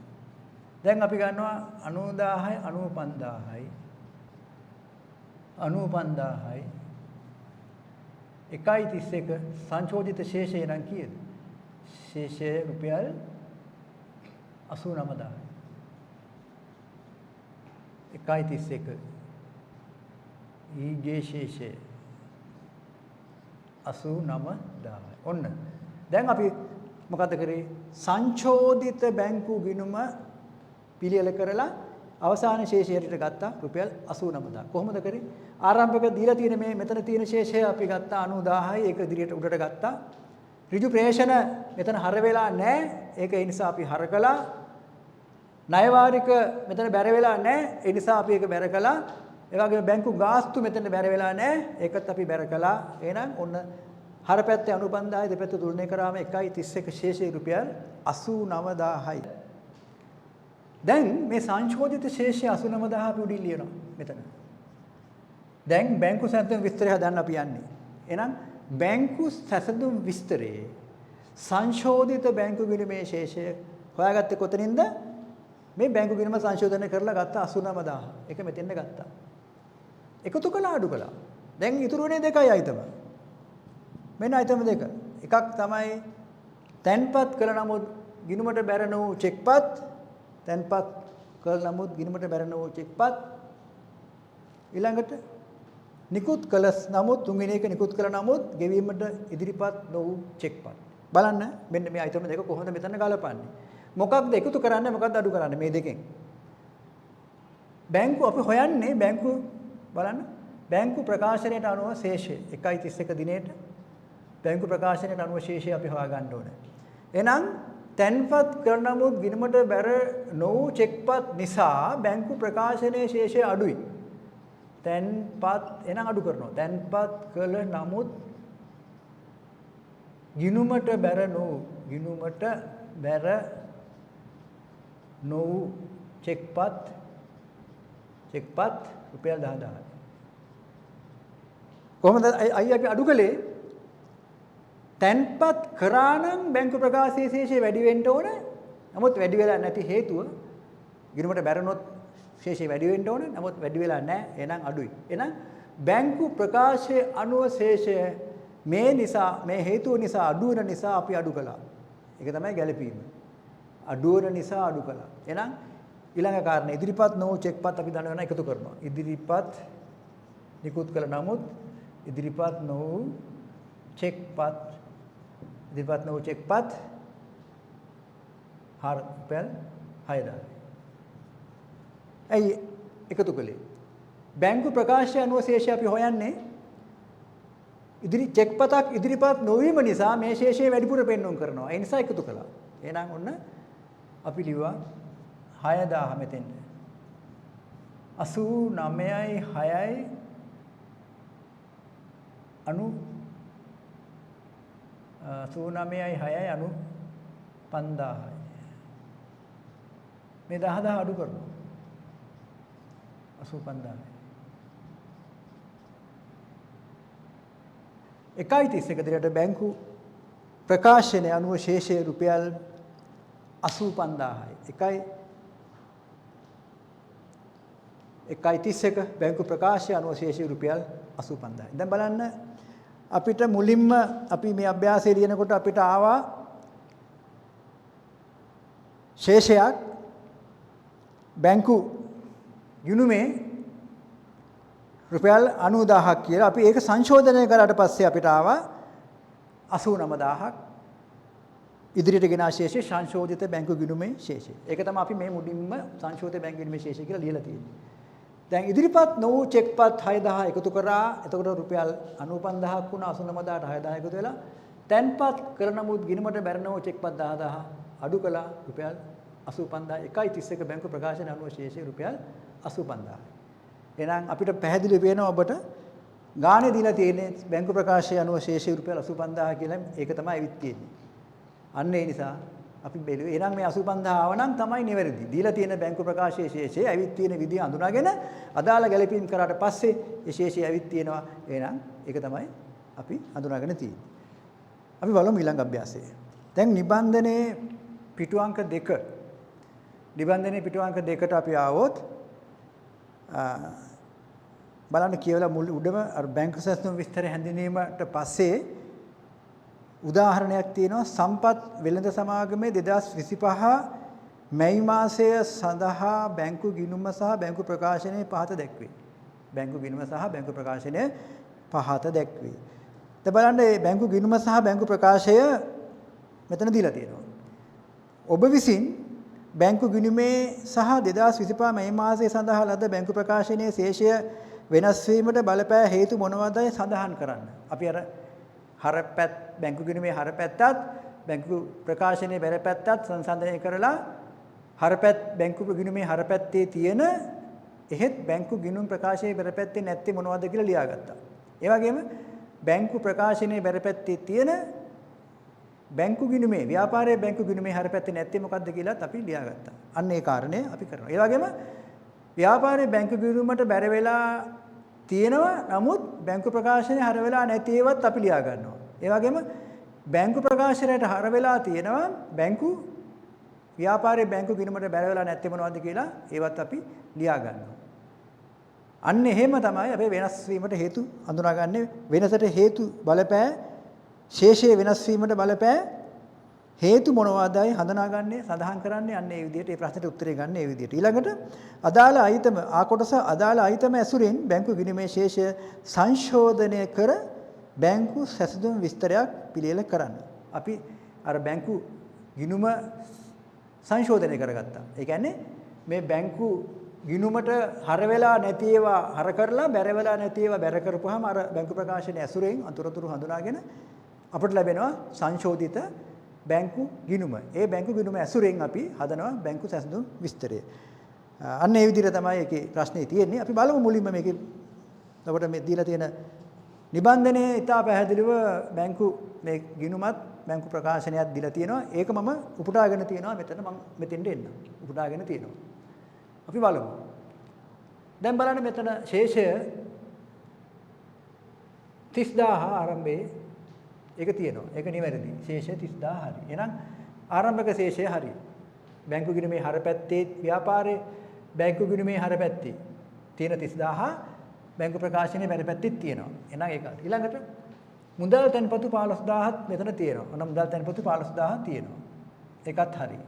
දැන් අපි ගන්නවා 90000යි 95000යි 95000යි 1.31 සංශෝධිත ශේෂය නම් කීයද? ශේෂය රුපියල් 89000යි. 1.31 ඊගේ ශේෂය 89000යි. ඔන්න. දැන් අපි මොකද කරේ? සංශෝධිත බැංකු ගිණුම පිළියෙල කරලා අවසාන ශේෂයට ගත්තා රුපියල් 89000. කොහොමද කරේ? ආරම්භක දීලා තියෙන මේ මෙතන තියෙන ශේෂය අපි ගත්තා 90000යි. ඒක ඉදිරියට උඩට ගත්තා. ඍජු ප්‍රේෂණ මෙතන හර වෙලා නැහැ. ඒක ඒ නිසා අපි හර කළා. ණය වාරික මෙතන බැර වෙලා නැහැ. ඒ නිසා අපි ඒක බැර කළා. ඒ වගේම බැංකු ගාස්තු මෙතන බැර වෙලා නැහැ. ඒකත් අපි බැර කළා. එහෙනම් ඔන්න හර පැත්තේ 95000යි දෙපැත්ත තුලනේ කරාම 1.31 ශේෂය රුපියල් 89000යි. දැන් මේ සංශෝධිත ශේෂය 89000 අපි උඩින් ලියනවා මෙතන. දැන් බැංකු සැසඳුම් විස්තරය හදන්න අපි යන්නේ. එහෙනම් බැංකු සැසඳුම් විස්තරයේ සංශෝධිත බැංකු ගිණුමේ ශේෂය හොයාගත්තේ කොතනින්ද? මේ බැංකු ගිණුම සංශෝධනය කරලා ගත්ත 89000. ඒක මෙතෙන්ද ගත්තා. එකතු කළා අඩු කළා. දැන් ඉතුරුනේ දෙකයි අයිතම. මෙන්න අයිතම දෙක. එකක් තමයි තැන්පත් කළ නමුත් ගිණුමට බැර නොවු චෙක්පත්. තැන්පත් කළ නමුත් ගිණුමට බැර නොවු චෙක්පත්. ඊළඟට නිකුත් කළ නමුත් තුන්වෙනි එක නිකුත් කළ නමුත් ගෙවීමට ඉදිරිපත් නොවු චෙක්පත්. බලන්න මෙන්න මේ අයිතම දෙක කොහොමද මෙතන ගලපන්නේ? මොකක්ද එකතු කරන්නේ මොකක්ද අඩු කරන්නේ මේ දෙකෙන්? බැංකු අපි හොයන්නේ බැංකු බලන්න බැංකු ප්‍රකාශනයට අනුව ශේෂය 1.31 දිනේට බැංකු ප්‍රකාශනයට අනුව ශේෂය අපි හොයාගන්න ඕනේ. එහෙනම් තැන්පත් කරන නමුත් ගිණුමට බැර නොවු චෙක්පත් නිසා බැංකු ප්‍රකාශනයේ ශේෂය අඩුයි. තැන්පත් එහෙනම් අඩු කරනවා. තැන්පත් කළ නමුත් ගිණුමට බැර නොවු චෙක්පත් රුපියල් 10000යි. කොහොමද අයි අපි අඩු කළේ? තැන්පත් කරා නම් බැංකු ප්‍රකාශයේ ශේෂය වැඩි වෙන්න ඕන. නමුත් වැඩි වෙලා නැති හේතුව ගිණුමට බැරනොත් ශේෂය වැඩි වෙන්න ඕන. නමුත් වැඩි වෙලා නැහැ. එහෙනම් අඩුයි. එහෙනම් බැංකු ප්‍රකාශයේ අනුව ශේෂය මේ නිසා මේ හේතුව නිසා අඩු වෙන නිසා අපි අඩු කළා. ඒක තමයි ගැළපීම. අඩු වෙන නිසා අඩු කළා. එහෙනම් ඊළඟ කාරණේ ඉදිරිපත් නොවු චෙක්පත් අපි දන්න වෙන එකතු කරනවා. ඉදිරිපත් නිකුත් කළ නමුත් ඉදිරිපත් නොවු චෙක්පත් රුපියල් 6000. ඇයි එකතු කළේ? බැංකු ප්‍රකාශය අනුව ශේෂය අපි හොයන්නේ චෙක්පතක් ඉදිරිපත් නොවීම නිසා මේ ශේෂය වැඩිපුර පෙන්වන්න කරනවා. ඒ නිසා එකතු කළා. එහෙනම් ඔන්න අපි ලිව්වා 6000 මෙතෙන්ට. 89යි 6යි 89යි 6යි 5000යි. මේ 10000 අඩු කරනවා. 85000යි. 1.31 දිනට බැංකු ප්‍රකාශනයේ අනුව ශේෂය රුපියල් 85000යි. 1.31 බැංකු ප්‍රකාශය අනුව ශේෂය රුපියල් 85000යි. දැන් බලන්න අපිට මුලින්ම අපි මේ අභ්‍යාසය ලියනකොට අපිට ආවා ශේෂයක් බැංකු ගිණුමේ රුපියල් 90000ක් කියලා. අපි ඒක සංශෝධනය කරාට පස්සේ අපිට ආවා 89000ක්. ඉදිරියට ගෙන ශේෂය සංශෝධිත බැංකු ගිණුමේ ශේෂය. ඒක තමයි අපි මේ මුලින්ම සංශෝධිත බැංකු ගිණුමේ ශේෂය කියලා ලියලා තියෙන්නේ. දැන් ඉදිරිපත් නොවු චෙක්පත් 6000 එකතු කරා. එතකොට රුපියල් 95000ක් වුණා. 89000ට 6000 එකතු වෙලා තැන්පත් කර නමුත් ගිණුමට බැරනව චෙක්පත් 10000 අඩු කළා රුපියල් 85000. 1.31 බැංකු ප්‍රකාශන අනුව ශේෂය රුපියල් 85000. එහෙනම් අපිට පැහැදිලි වෙනවා ඔබට ගානේ දීලා තියෙන්නේ බැංකු ප්‍රකාශය අනුව ශේෂය රුපියල් 85000 කියලා. ඒක තමයි ඇවිත් තියෙන්නේ. අන්න ඒ නිසා අපි බැලුවේ එහෙනම් මේ 85000 ආව නම් තමයි නිවැරදි. දීලා තියෙන බැංකු ප්‍රකාශයේ ශේෂය ඇවිත් තියෙන විදිය අඳුනාගෙන අදාළ ගැළපීම් කරාට පස්සේ ඒ ශේෂය ඇවිත් තියෙනවා. එහෙනම් ඒක තමයි අපි අඳුනාගෙන තියෙන්නේ. අපි බලමු ඊළඟ අභ්‍යාසය. දැන් නිබන්ධනයේ පිටු අංක 2. නිබන්ධනයේ පිටු අංක 2ට අපි ආවොත් බලන්න කියවලා මුල් උඩම අර බැංකු සැසඳුම් විස්තර හැඳින්වීමට පස්සේ උදාහරණයක් තියෙනවා. සම්පත් වෙළඳ සමාගමේ 2025 මැයි මාසය සඳහා බැංකු ගිණුම සහ බැංකු ප්‍රකාශනයේ පහත දැක්වේ. බැංකු ගිණුම සහ බැංකු ප්‍රකාශනයේ පහත දැක්වේ. දැන් බලන්න මේ බැංකු ගිණුම සහ බැංකු ප්‍රකාශය මෙතන දීලා තියෙනවා. ඔබ විසින් බැංකු ගිණුමේ සහ 2025 මැයි මාසයේ සඳහා ලද බැංකු ප්‍රකාශනයේ ශේෂය වෙනස් වීමට බලපෑ හේතු මොනවදයි සඳහන් කරන්න. අපි අර හරපැත් බැංකු ගිණුමේ හරපැත්තත් බැංකු ප්‍රකාශනයේ බැරපැත්තත් සංසන්දනය කරලා හරපැත් බැංකු ගිණුමේ හරපැත්තේ තියෙන එහෙත් බැංකු ගිණුම් ප්‍රකාශයේ බැරපැත්තේ නැත්තේ මොනවද කියලා ලියාගත්තා. ඒ වගේම බැංකු ප්‍රකාශනයේ බැරපැත්තේ තියෙන බැංකු ගිණුමේ ව්‍යාපාරයේ බැංකු ගිණුමේ හරපැත්තේ නැත්තේ මොකද්ද කියලාත් අපි ලියාගත්තා. අන්න ඒ කාරණේ අපි කරනවා. ඒ වගේම ව්‍යාපාරයේ බැංකු ගිණුමට බැර වෙලා තියෙනවා. නමුත් බැංකු ප්‍රකාශනයේ හර වෙලා නැති ඒවත් අපි ලියා ගන්නවා. ඒ වගේම බැංකු ප්‍රකාශනයට හර වෙලා තියෙනවා. බැංකු ව්‍යාපාරයේ බැංකු ගිණුමට බැර වෙලා නැත්තේ මොනවද කියලා ඒවත් අපි ලියා ගන්නවා. අන්න එහෙම තමයි අපි වෙනස් වීමට හේතු අඳුනාගන්නේ. වෙනසට හේතු බලපෑ ශේෂයේ වෙනස් වීමට බලපෑ හේතු මොනවාදයි හඳුනාගන්නේ සඳහන් කරන්නේ. අන්න ඒ විදිහට මේ ප්‍රශ්නෙට උත්තරේ ගන්න ඒ විදිහට. ඊළඟට අදාළ අයිතම කොටස අදාළ අයිතම ඇසුරින් බැංකු ගිණුමේ ශේෂය සංශෝධනය කර බැංකු සැසඳුම් විස්තරයක් පිළියෙල කරන්න. අපි අර බැංකු ගිණුම සංශෝධනය කරගත්තා. ඒ කියන්නේ මේ බැංකු ගිණුමට හර වෙලා නැති ඒවා හර කරලා බැර වෙලා නැති ඒවා බැර කරපුවාම අර බැංකු ප්‍රකාශනයේ ඇසුරෙන් අතුරුතුරු හඳුනාගෙන අපිට ලැබෙනවා සංශෝධිත බැංකු ගිණුම. ඒ බැංකු ගිණුම ඇසුරෙන් අපි හදනවා බැංකු සැසඳුම් විස්තරය. අන්න ඒ විදිහට තමයි ඒකේ ප්‍රශ්නේ තියෙන්නේ. අපි බලමු මුලින්ම මේකේ අපිට මේ දීලා තියෙන නිබන්ධනයේ ඉතා පැහැදිලිව බැංකු මේ ගිණුමත් බැංකු ප්‍රකාශනයක් දීලා තියෙනවා. ඒක මම උපුටාගෙන තියෙනවා මෙතන මම මෙතෙන්ට එන්න. උපුටාගෙන තියෙනවා. අපි බලමු. දැන් බලන්න මෙතන ශේෂය 30000 ආරම්භයේ ඒක තියෙනවා. ඒක නිවැරදි. ශේෂය 30000 හරි. එහෙනම් ආරම්භක ශේෂය හරි. බැංකු ගිණුමේ හර පැත්තේ ව්‍යාපාරයේ බැංකු ගිණුමේ හර පැත්තේ තියෙන 30000 බැංකු ප්‍රකාශනයේ බැරි පැත්තෙත් තියෙනවා. එහෙනම් ඒක ඊළඟට මුදල් තැන්පතු 15000ත් මෙතන තියෙනවා. ඔන්න මුදල් තැන්පතු 15000 තියෙනවා. ඒකත් හරි.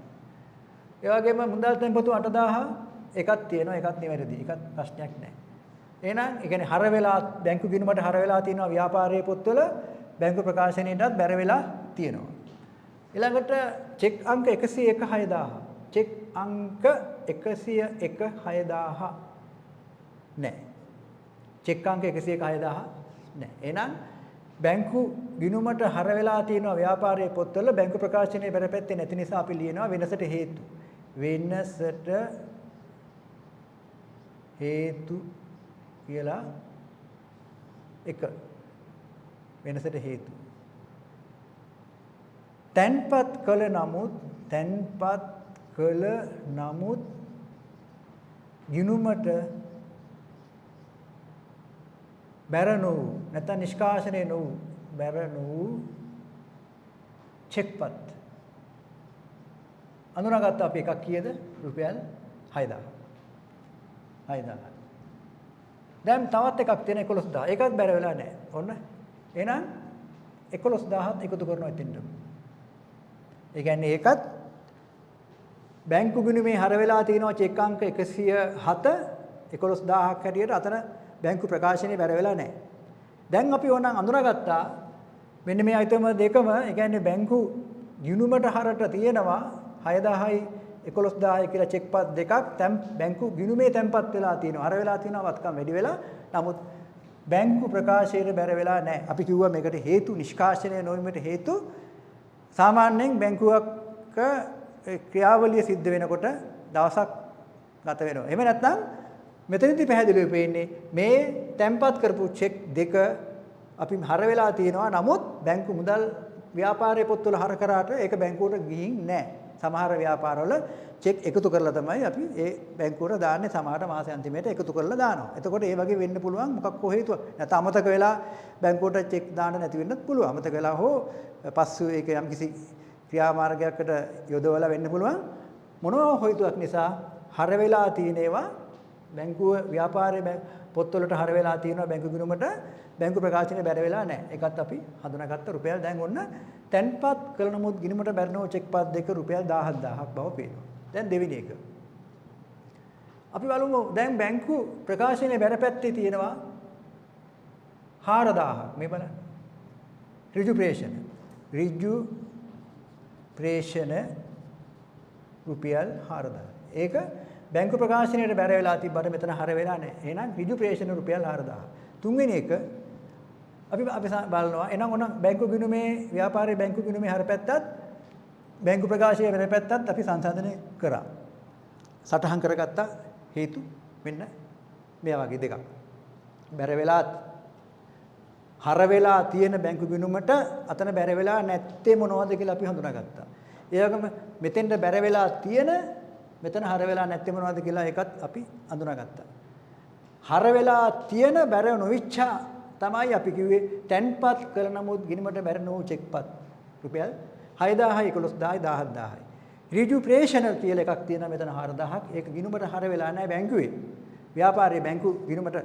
ඒ වගේම මුදල් තැන්පතු 8000 එකක් තියෙනවා. ඒකත් නිවැරදි. ඒකත් ප්‍රශ්නයක් නැහැ. එහෙනම් ඒ කියන්නේ හර වෙලා බැංකු ගිණුමට හර වෙලා තියෙනවා ව්‍යාපාරයේ පොත්වල බැංකු ප්‍රකාශනයටත් බැර වෙලා තියෙනවා. ඊළඟට චෙක් අංක 1016000. චෙක් අංක 1016000 නැහැ. චෙක් අංක 1016000 නැහැ. එහෙනම් බැංකු ගිණුමට හර වෙලා තියෙනවා ව්‍යාපාරයේ පොත්වල බැංකු ප්‍රකාශනයේ බැර පැත්තේ නැති නිසා අපි ලියනවා වෙනසට හේතු. වෙනසට හේතු කියලා එක. වෙනසට හේතු. තැන්පත් කළ නමුත් ගිණුමට බැර නොවු නැත්නම් නිෂ්කාශනය නොවු බැර නොවු චෙක්පත් අඳුනාගත්ත අපි එකක් කීයද රුපියල් 6000 දැන් තවත් එකක් තියෙන 11000 ඒකත් බැර වෙලා නැහැ ඔන්න එහෙනම් 11000ත් එකතු කරනවා එතෙන්ට ඒ කියන්නේ ඒකත් බැංකු ගිණුමේ හර වෙලා තියෙනවා චෙක් අංක 107 11000ක් හැටියට අතන බැංකු ප්‍රකාශනයේ බැර වෙලා නැහැ. දැන් අපි ඕනනම් අඳුරගත්තා මෙන්න මේ අයිටම දෙකම ඒ කියන්නේ බැංකු ගිණුමට හරට තියෙනවා 6000යි 11000යි කියලා චෙක්පත් දෙකක් බැංකු ගිණුමේ තැන්පත් වෙලා තියෙනවා. හර වෙලා තියෙනවා වත්කම් වැඩි වෙලා. නමුත් බැංකු ප්‍රකාශනයේ බැර වෙලා නැහැ. අපි කිව්වා මේකට හේතු නිෂ්කාශනය නොවීමට හේතු සාමාන්‍යයෙන් බැංකුවක ක්‍රියාවලිය සිද්ධ වෙනකොට දවසක් ගත වෙනවා. එහෙම නැත්නම් මෙතනදී පැහැදිලිව පේන්නේ මේ තැන්පත් කරපු චෙක් දෙක අපි හර වෙලා තියෙනවා. නමුත් බැංකු මුදල් ව්‍යාපාරයේ පොත්වල හර කරාට ඒක බැංකුවට ගිහින් නැහැ. සමහර ව්‍යාපාරවල චෙක් එකතු කරලා තමයි අපි ඒ බැංකුවට දාන්නේ. සමහර මාස අන්තිමේට එකතු කරලා දානවා. එතකොට ඒ වගේ වෙන්න පුළුවන් මොකක් හෝ හේතුවක්. නැත්නම් අමතක වෙලා බැංකුවට චෙක් දාන්න නැති වෙන්නත් පුළුවන්. අමතක වෙලා හෝ පස්සු ඒක යම්කිසි ක්‍රියාමාර්ගයකට යොදවලා වෙන්න පුළුවන්. මොනවා හේතුවක් නිසා හර වෙලා තියෙන ඒවා බැංකුව ව්‍යාපාරයේ පොත්වලට හර වෙලා තියෙනවා බැංකු ගිණුමට බැංකු ප්‍රකාශනයේ බැර වෙලා නැහැ. ඒකත් අපි හඳුනාගත්ත රුපියල් දැන් ඔන්න තැන්පත් කළ නමුත් ගිණුමට බැරනෝ චෙක්පත් දෙක රුපියල් 17000ක් බව පේනවා. දැන් දෙවෙනි එක. අපි බලමු දැන් බැංකු ප්‍රකාශනයේ බැර පැත්තේ තියෙනවා 4000ක්. මේ බලන්න. ඍජු ප්‍රේෂණ රුපියල් 4000. ඒක බැංකු ප්‍රකාශනයේ බැර වෙලා තිබ්බට මෙතන හර වෙලා නැහැ. එහෙනම් ඍජු ප්‍රේෂණ රුපියල් 4000. තුන්වෙනි එක අපි බලනවා. එහෙනම් ඔන්න බැංකු ගිණුමේ ව්‍යාපාරයේ බැංකු ගිණුමේ හර පැත්තත් බැංකු ප්‍රකාශනයේ බැර පැත්තත් අපි සංසන්දනය කරා. සටහන් කරගත්ත හේතු මෙන්න මේ වගේ දෙකක්. බැර වෙලා හර වෙලා තියෙන බැංකු ගිණුමට අතන බැර වෙලා නැත්තේ මොනවද කියලා අපි හඳුනාගත්තා. ඒ වගේම මෙතෙන්ට බැර වෙලා තියෙන මෙතන හර වෙලා නැත්තේ මොනවද කියලා ඒකත් අපි අඳුනාගත්තා. හර වෙලා තියෙන බැර නොවිච්ච තමයි අපි කිව්වේ තැන්පත් කළ නමුත් ගිණුමට බැර නොවු චෙක්පත් රුපියල් 6000යි 11000යි 17000යි. ඍජු ප්‍රේෂණ කියලා එකක් තියෙනවා මෙතන 4000ක්. ඒක ගිණුමට හර වෙලා නැහැ බැංකුවේ. ව්‍යාපාරයේ බැංකු ගිණුමට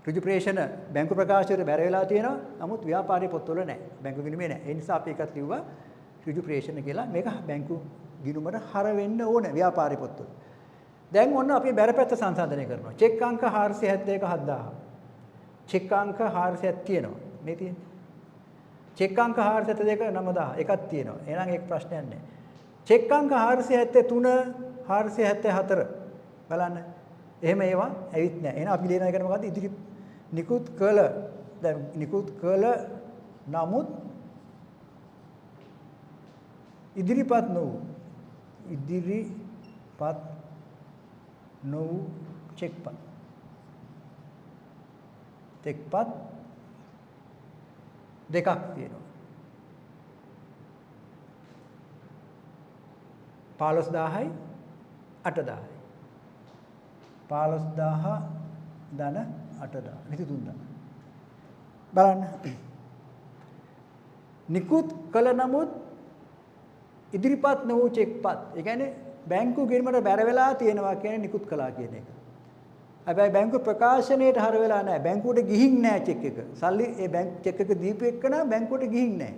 ඍජු ප්‍රේෂණ බැංකු ප්‍රකාශයට බැර වෙලා තියෙනවා. නමුත් ව්‍යාපාරයේ පොත්වල නැහැ. බැංකු ගිණුමේ නැහැ. ඒ නිසා අපි එකක් ලිව්වා ඍජු ප්‍රේෂණ කියලා. මේක බැංකු ගිණුමට හර වෙන්න ඕනේ ව්‍යාපාරයේ පොත්වල. දැන් ඔන්න අපි බැරපැත්ත සංසන්දනය කරනවා. චෙක් අංක 471 7000. චෙක් අංක 470ක් තියෙනවා. මේ තියෙන්නේ. චෙක් අංක 472 9000 එකක් තියෙනවා. එහෙනම් ඒක ප්‍රශ්නයක් නැහැ. චෙක් අංක 473 474 බලන්න. එහෙම ඒවා ඇවිත් නැහැ. එහෙනම් අපි ලියන එකට මොකද්ද? ඉදිරි නිකුත් කළ දැන් නිකුත් කළ නමුත් ඉදිරිපත් නොවු චෙක්පත් දෙකක් තියෙනවා. 15000යි 8000යි. 15000 ධන 8000 23 තමයි. බලන්න. නිකුත් කළ නමුත් ඉදිරිපත් නොවූ චෙක්පත්. ඒ කියන්නේ බැංකු ගිණුමට බැර වෙලා තියෙනවා කියන්නේ නිකුත් කළා කියන එක. හැබැයි බැංකු ප්‍රකාශනයේට හර වෙලා නැහැ. බැංකුවට ගිහින් නැහැ චෙක් එක. සල්ලි ඒ බැංක් චෙක් එක දීපු එකන බැංකුවට ගිහින් නැහැ.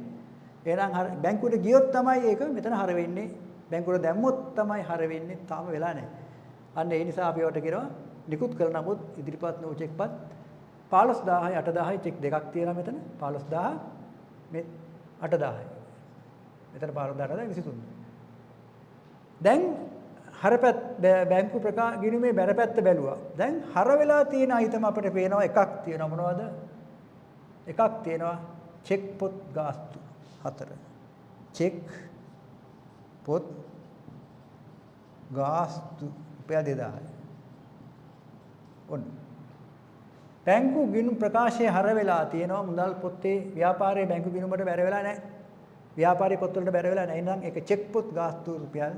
එහෙනම් බැංකුවට ගියොත් තමයි ඒක මෙතන හර වෙන්නේ. බැංකුවට දැම්මොත් තමයි හර වෙන්නේ. තාම වෙලා නැහැ. අන්න ඒ නිසා අපි වට කරනවා නිකුත් කළ නමුත් ඉදිරිපත් නොවූ චෙක්පත් 15000යි 8000යි චෙක් දෙකක් තියෙනවා මෙතන. 15000 මේ 8000යි. මෙතන 15000 23. දැන් හරපැත් බැංකු ගිණුමේ බැරපැත්ත බැලුවා. දැන් හර වෙලා තියෙන අයිතම අපිට පේනවා එකක් තියෙනවා මොනවද? එකක් තියෙනවා චෙක් පොත් ගාස්තු 4. චෙක් පොත් ගාස්තු රුපියල් 2000යි. ඔන්න. බැංකු ගිණුම් ප්‍රකාශයේ හර වෙලා තියෙනවා මුදල් පොත්තේ ව්‍යාපාරයේ බැංකු ගිණුමට බැර වෙලා නැහැ. ව්‍යාපාරී පොත්වලට බැර වෙලා නැහැ. එහෙනම් ඒක චෙක් පොත් ගාස්තු රුපියල්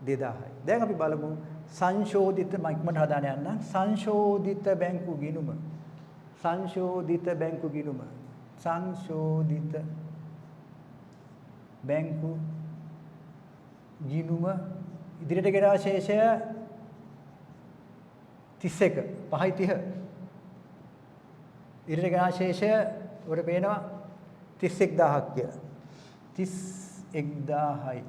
2000යි. දැන් අපි බලමු සංශෝධිත මයික්මට හදාන යන්න. සංශෝධිත බැංකු ගිණුම. සංශෝධිත බැංකු ගිණුම. සංශෝධිත බැංකු ගිණුම ඉදිරියට ගෙනා ශේෂය 31 5.30. ඉදිරියට ගෙනා ශේෂය ඔබට පේනවා 31000ක් කියලා. 31000යි.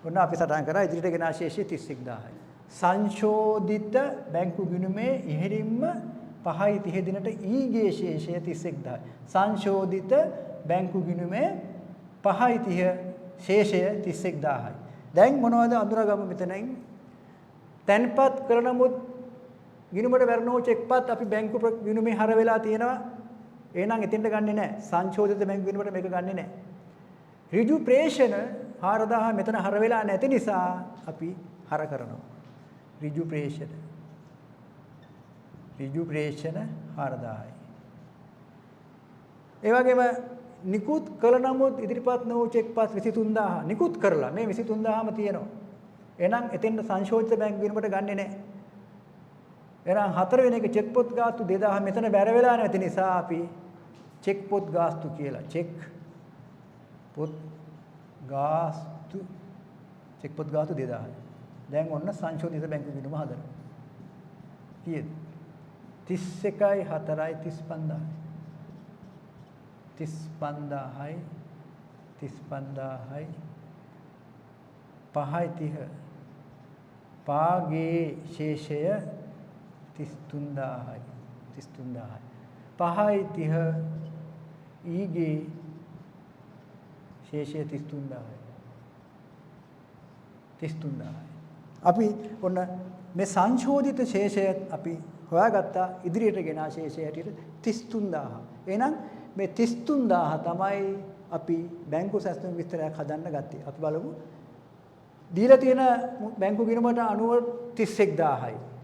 ඔන්න අපි සටහන් කරා ඉදිරියට ගෙන ශේෂය 31000යි. සංශෝධිත බැංකු ගිණුමේ ඉහළින්ම 5.30 දිනට ඊගේ ශේෂය 31000යි. සංශෝධිත බැංකු ගිණුමේ 5.30 ශේෂය 31000යි. දැන් මොනවද අඳුරගමු මෙතනින්? තැන්පත් කර නමුත් ගිණුමට වැරනෝ චෙක්පත් අපි බැංකු ගිණුමේ හර වෙලා තියෙනවා. එහෙනම් එතෙන්ට ගන්නෙ නැහැ. සංශෝධිත බැංකු ගිණුමට මේක ගන්නෙ නැහැ. ඍජු ප්‍රේෂණ 4000 මෙතන හර වෙලා නැති නිසා අපි හර කරනවා. ඍජු ප්‍රේෂණ 4000යි. ඒ වගේම නිකුත් කළ නමුත් ඉදිරිපත් නොවූ චෙක්පත් 23000 නිකුත් කරලා මේ 23000ම තියෙනවා. එහෙනම් එතෙන්ට සංශෝධිත බැංකු ගිණුමට ගන්නෙ නැහැ. එහෙනම් හතරවෙනි එක චෙක් පොත් ගාස්තු 2000 මෙතන බැර වෙලා නැති නිසා අපි චෙක් පොත් ගාස්තු කියලා චෙක් පොත් ගාස්තු 2000යි. දැන් ඔන්න සංශෝධිත බැංකු ගිණුම හදනවා. කීයද? 31යි 4යි 35000යි. 35000යි 5.30 පාගේ ශේෂය 33000යි. 5.30 ඊගේ ශේෂය 33000යි. අපි ඔන්න මේ සංශෝධිත ශේෂය අපි හොයාගත්තා ඉදිරියට ගෙන ශේෂය හැටියට 33000. එහෙනම් මේ 33000 තමයි අපි බැංකු සැසඳුම් විස්තරයක් හදන්න ගත්තේ. අපි බලමු. දීලා තියෙන බැංකු ගිණුමට අනුව 31000යි.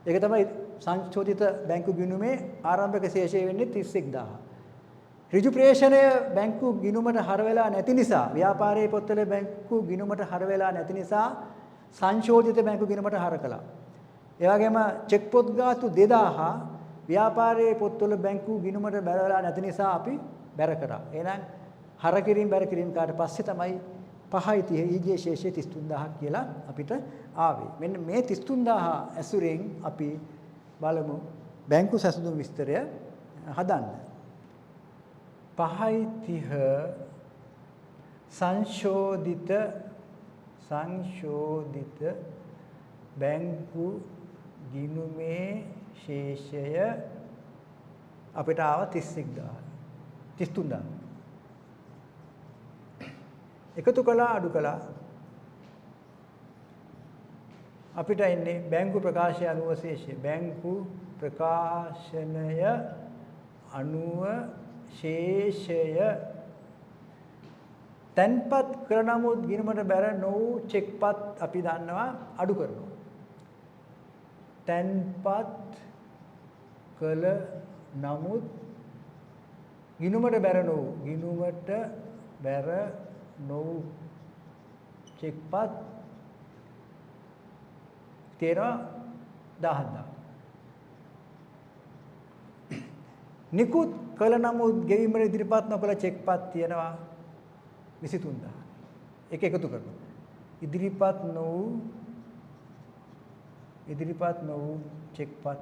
ඒක තමයි සංශෝධිත බැංකු ගිණුමේ ආරම්භක ශේෂය වෙන්නේ 31000. ඍජු ප්‍රේෂණය බැංකු ගිණුමට හර වෙලා නැති නිසා ව්‍යාපාරයේ පොත්වල බැංකු ගිණුමට හර වෙලා නැති නිසා සංශෝධිත බැංකු ගිණුමට හර කළා. ඒ වගේම චෙක් පොත් ගාස්තු 2000 ව්‍යාපාරයේ පොත්වල බැංකු ගිණුමට බැර වෙලා නැති නිසා අපි බැර කරා. එහෙනම් හර කිරීම බැර කිරීම කාට පස්සේ තමයි 5.30 ඊගේ ශේෂය 33000 කියලා අපිට ආවේ. මෙන්න මේ 33000 ඇසුරෙන් අපි බලමු බැංකු සැසඳුම් විස්තරය හදන්න. 5.30 සංශෝධිත බැංකු ගිණුමේ ශේෂය අපිට ආව 33000. එකතු කළා අඩු කළා අපිට එන්නේ බැංකු ප්‍රකාශය අනුව ශේෂය. බැංකු ප්‍රකාශනය අනුව ශේෂය තැන්පත් කර නමුත් ගිණුමට බැර නොවූ චෙක්පත් අපි දන්නවා අඩු කරනවා. තැන්පත් කළ නමුත් ගිණුමට බැර නොවූ ගිණුමට බැර නොවූ චෙක්පත් තේරවා 10000. නිකුත් කළ නමුත් ගෙවීමට ඉදිරිපත් නොකළ චෙක්පත් තියෙනවා 23000. ඒක එකතු කරනවා. ඉදිරිපත් නොවූ චෙක්පත්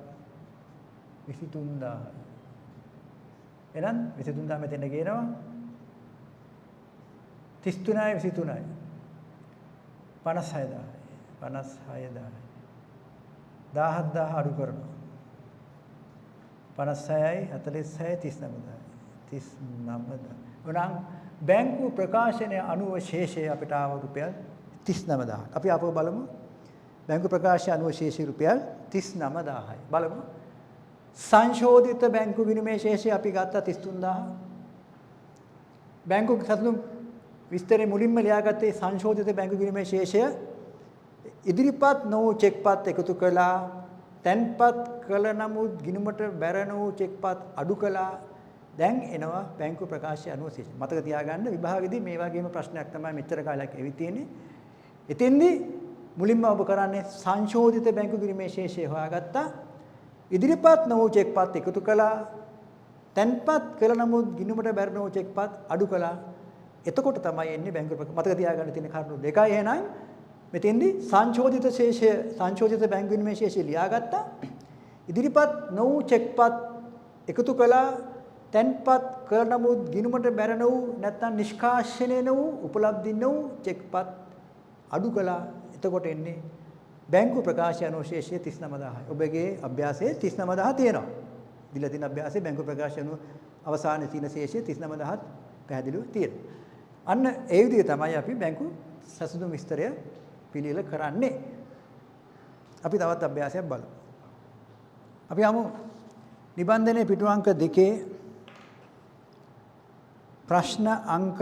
23000. එහෙනම් 23000 මෙතන ගේනවා 33යි 23යි 56000 17000 අඩු කරනවා 56යි 46යි 39000 උනම් බැංකු ප්‍රකාශනය අනුව ශේෂය අපිට ආව රුපියල් 39000. අපි අපව බලමු. බැංකු ප්‍රකාශය අනුව ශේෂය රුපියල් 39000යි. බලමු. සංශෝධිත බැංකු විනිමය ශේෂය අපි ගත්තා 33000. බැංකු සතුන් විස්තරේ මුලින්ම ලියාගත්තේ සංශෝධිත බැංකු විනිමය ශේෂය ඉදිරිපත් නොවූ චෙක්පත් එකතු කළා. තැන්පත් කළ නමුත් ගිණුමට බැර නොවූ චෙක්පත් අඩු කළා. දැන් එනවා බැංකු ප්‍රකාශය අනුව ශේෂය. මතක තියාගන්න විභාගෙදී මේ වගේම ප්‍රශ්නයක් තමයි මෙච්චර කාලයක් එවි තියෙන්නේ. එතෙන්දී මුලින්ම ඔබ කරන්නේ සංශෝධිත බැංකු විනිමය ශේෂය හොයාගත්තා. ඉදිරිපත් නොවූ චෙක්පත් එකතු කළා. තැන්පත් කළ නමුත් ගිණුමට බැර නොවූ චෙක්පත් අඩු කළා. එතකොට තමයි එන්නේ බැංකු මතක තියාගන්න තියෙන කරුණු දෙකයි. එහෙනම් මෙතෙන්දී සංශෝධිත ශේෂය සංශෝධිත බැංකු විනිමය ශේෂය ලියාගත්තා. ඉදිරිපත් නොවූ චෙක්පත් එකතු කළා. තැන්පත් කළ නමුත් ගිණුමට බැර නොවූ නැත්නම් නිෂ්කාශනය නොවූ උපලබ්ධි නොවූ චෙක්පත් අඩු කළා. එතකොට එන්නේ බැංකු ප්‍රකාශය අනුව ශේෂය 39000යි. ඔබගේ අභ්‍යාසයේ 39000 තියෙනවා. දීලා තියෙන අභ්‍යාසයේ බැංකු ප්‍රකාශය අනුව අවසානයේ තියෙන ශේෂය 39000ත් පැහැදිලිව තියෙනවා. අන්න ඒ විදිහ තමයි අපි බැංකු සැසඳුම් විස්තරය පිළියෙල කරන්නේ. අපි තවත් අභ්‍යාසයක් බලමු. අපි යමු නිබන්ධනයේ පිටු අංක 2 ප්‍රශ්න අංක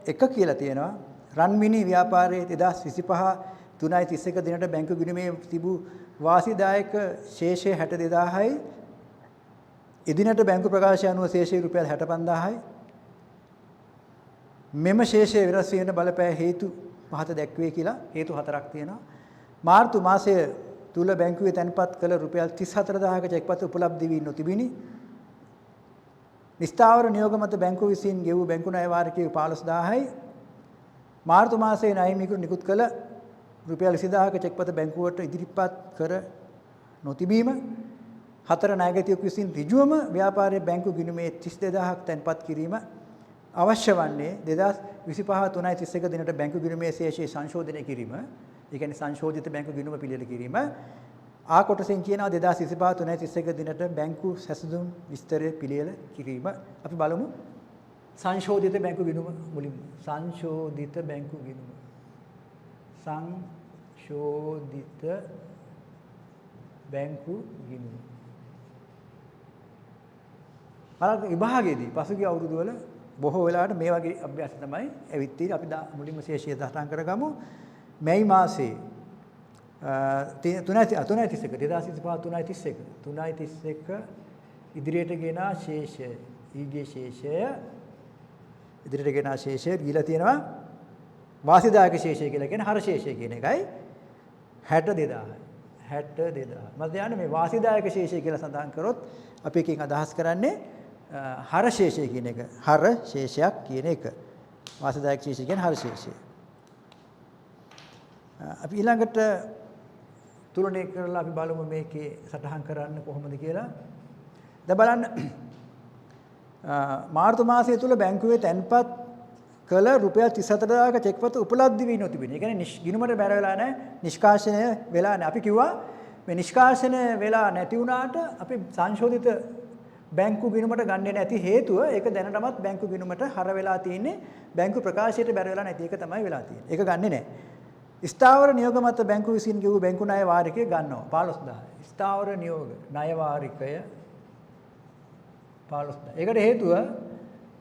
1 කියලා තියෙනවා. රන්මිනි ව්‍යාපාරයේ 2025 3.31 දිනට බැංකු ගිණුමේ තිබූ වාසිදායක ශේෂය 62000යි. එදිනට බැංකු ප්‍රකාශය අනුව ශේෂය රුපියල් 65000යි. මෙම ශේෂය වෙනස් වීමට බලපෑ හේතු පහත දැක්වේ කියලා හේතු 4ක් තියෙනවා. මාර්තු මාසයේ තුල බැංකුවේ තැන්පත් කළ රුපියල් 34000ක චෙක්පත් උපලබ්ධ වී නොතිබිනි. නිස්ථාවර නියෝග මත බැංකුව විසින් ගෙවූ බැංකු ණය වාරිකයේ 15000යි. මාර්තු මාසයේ ණය නිකුත් කළ රුපියල් 20000ක චෙක්පත බැංකුවට ඉදිරිපත් කර නොතිබීම. 4 ණයගැතියෙකු විසින් ඍජුවම ව්‍යාපාරයේ බැංකු ගිණුමේ 32000ක් තැන්පත් කිරීම අවශ්‍ය වන්නේ 2025 3.31 දිනට බැංකු ගිණුමේ ශේෂය සංශෝධනය කිරීම. ඒ කියන්නේ සංශෝධිත බැංකු ගිණුම පිළියෙල කිරීම. ආ කොටසෙන් කියනවා 2025 3.31 දිනට බැංකු සැසඳුම් විස්තරය පිළියෙල කිරීම. අපි බලමු සංශෝධිත බැංකු ගිණුම මුලින්ම. සංශෝධිත බැංකු ගිණුම. සංශෝධිත බැංකු ගිණුම. බලන්න විභාගයේදී පසුගිය අවුරුදු වල බොහෝ වෙලාවට මේ වගේ අභ්‍යාස තමයි ඇවිත් තියෙන්නේ. අපි මුලින්ම ශේෂය සටහන් කරගමු. මැයි මාසයේ 3.31 ඉදිරියට ගෙන ශේෂය ඊගේ ශේෂය ඉදිරියට ගෙන ශේෂය දීලා තියෙනවා වාසිදායක ශේෂය කියලා කියන්නේ හර ශේෂය කියන එකයි 62000යි 62000 මම කියන්නේ මේ වාසිදායක ශේෂය කියලා සඳහන් කරොත් අපි එකකින් අදහස් කරන්නේ හර ශේෂය කියන එක හර ශේෂයක් කියන එක වාසිදායක ශේෂය කියන්නේ හර ශේෂය. අපි ඊළඟට තුලනය කරලා අපි බලමු මේකේ සටහන් කරන්න කොහොමද කියලා. දැන් බලන්න මාර්තු මාසය තුල බැංකුවේ තැන්පත් කළ රුපියල් 34000ක චෙක්පත උපලබ්ධ වී නොතිබෙන. ඒ කියන්නේ ගිණුමට බැර වෙලා නැහැ, නිෂ්කාශනය වෙලා නැහැ. අපි කිව්වා මේ නිෂ්කාශනය වෙලා නැති වුණාට අපි සංශෝධිත බැංකු ගිණුමට ගන්නේ නැති හේතුව ඒක දැනටමත් බැංකු ගිණුමට හර වෙලා තියෙන්නේ. බැංකු ප්‍රකාශයට බැර වෙලා නැති එක තමයි වෙලා තියෙන්නේ. ඒක ගන්නෙ නැහැ. ස්ථාවර නියෝග මත බැංකු විසින් ගෙවූ බැංකු ණය වාරිකය ගන්නවා 15000. ස්ථාවර නියෝග ණය වාරිකය 15000. ඒකට හේතුව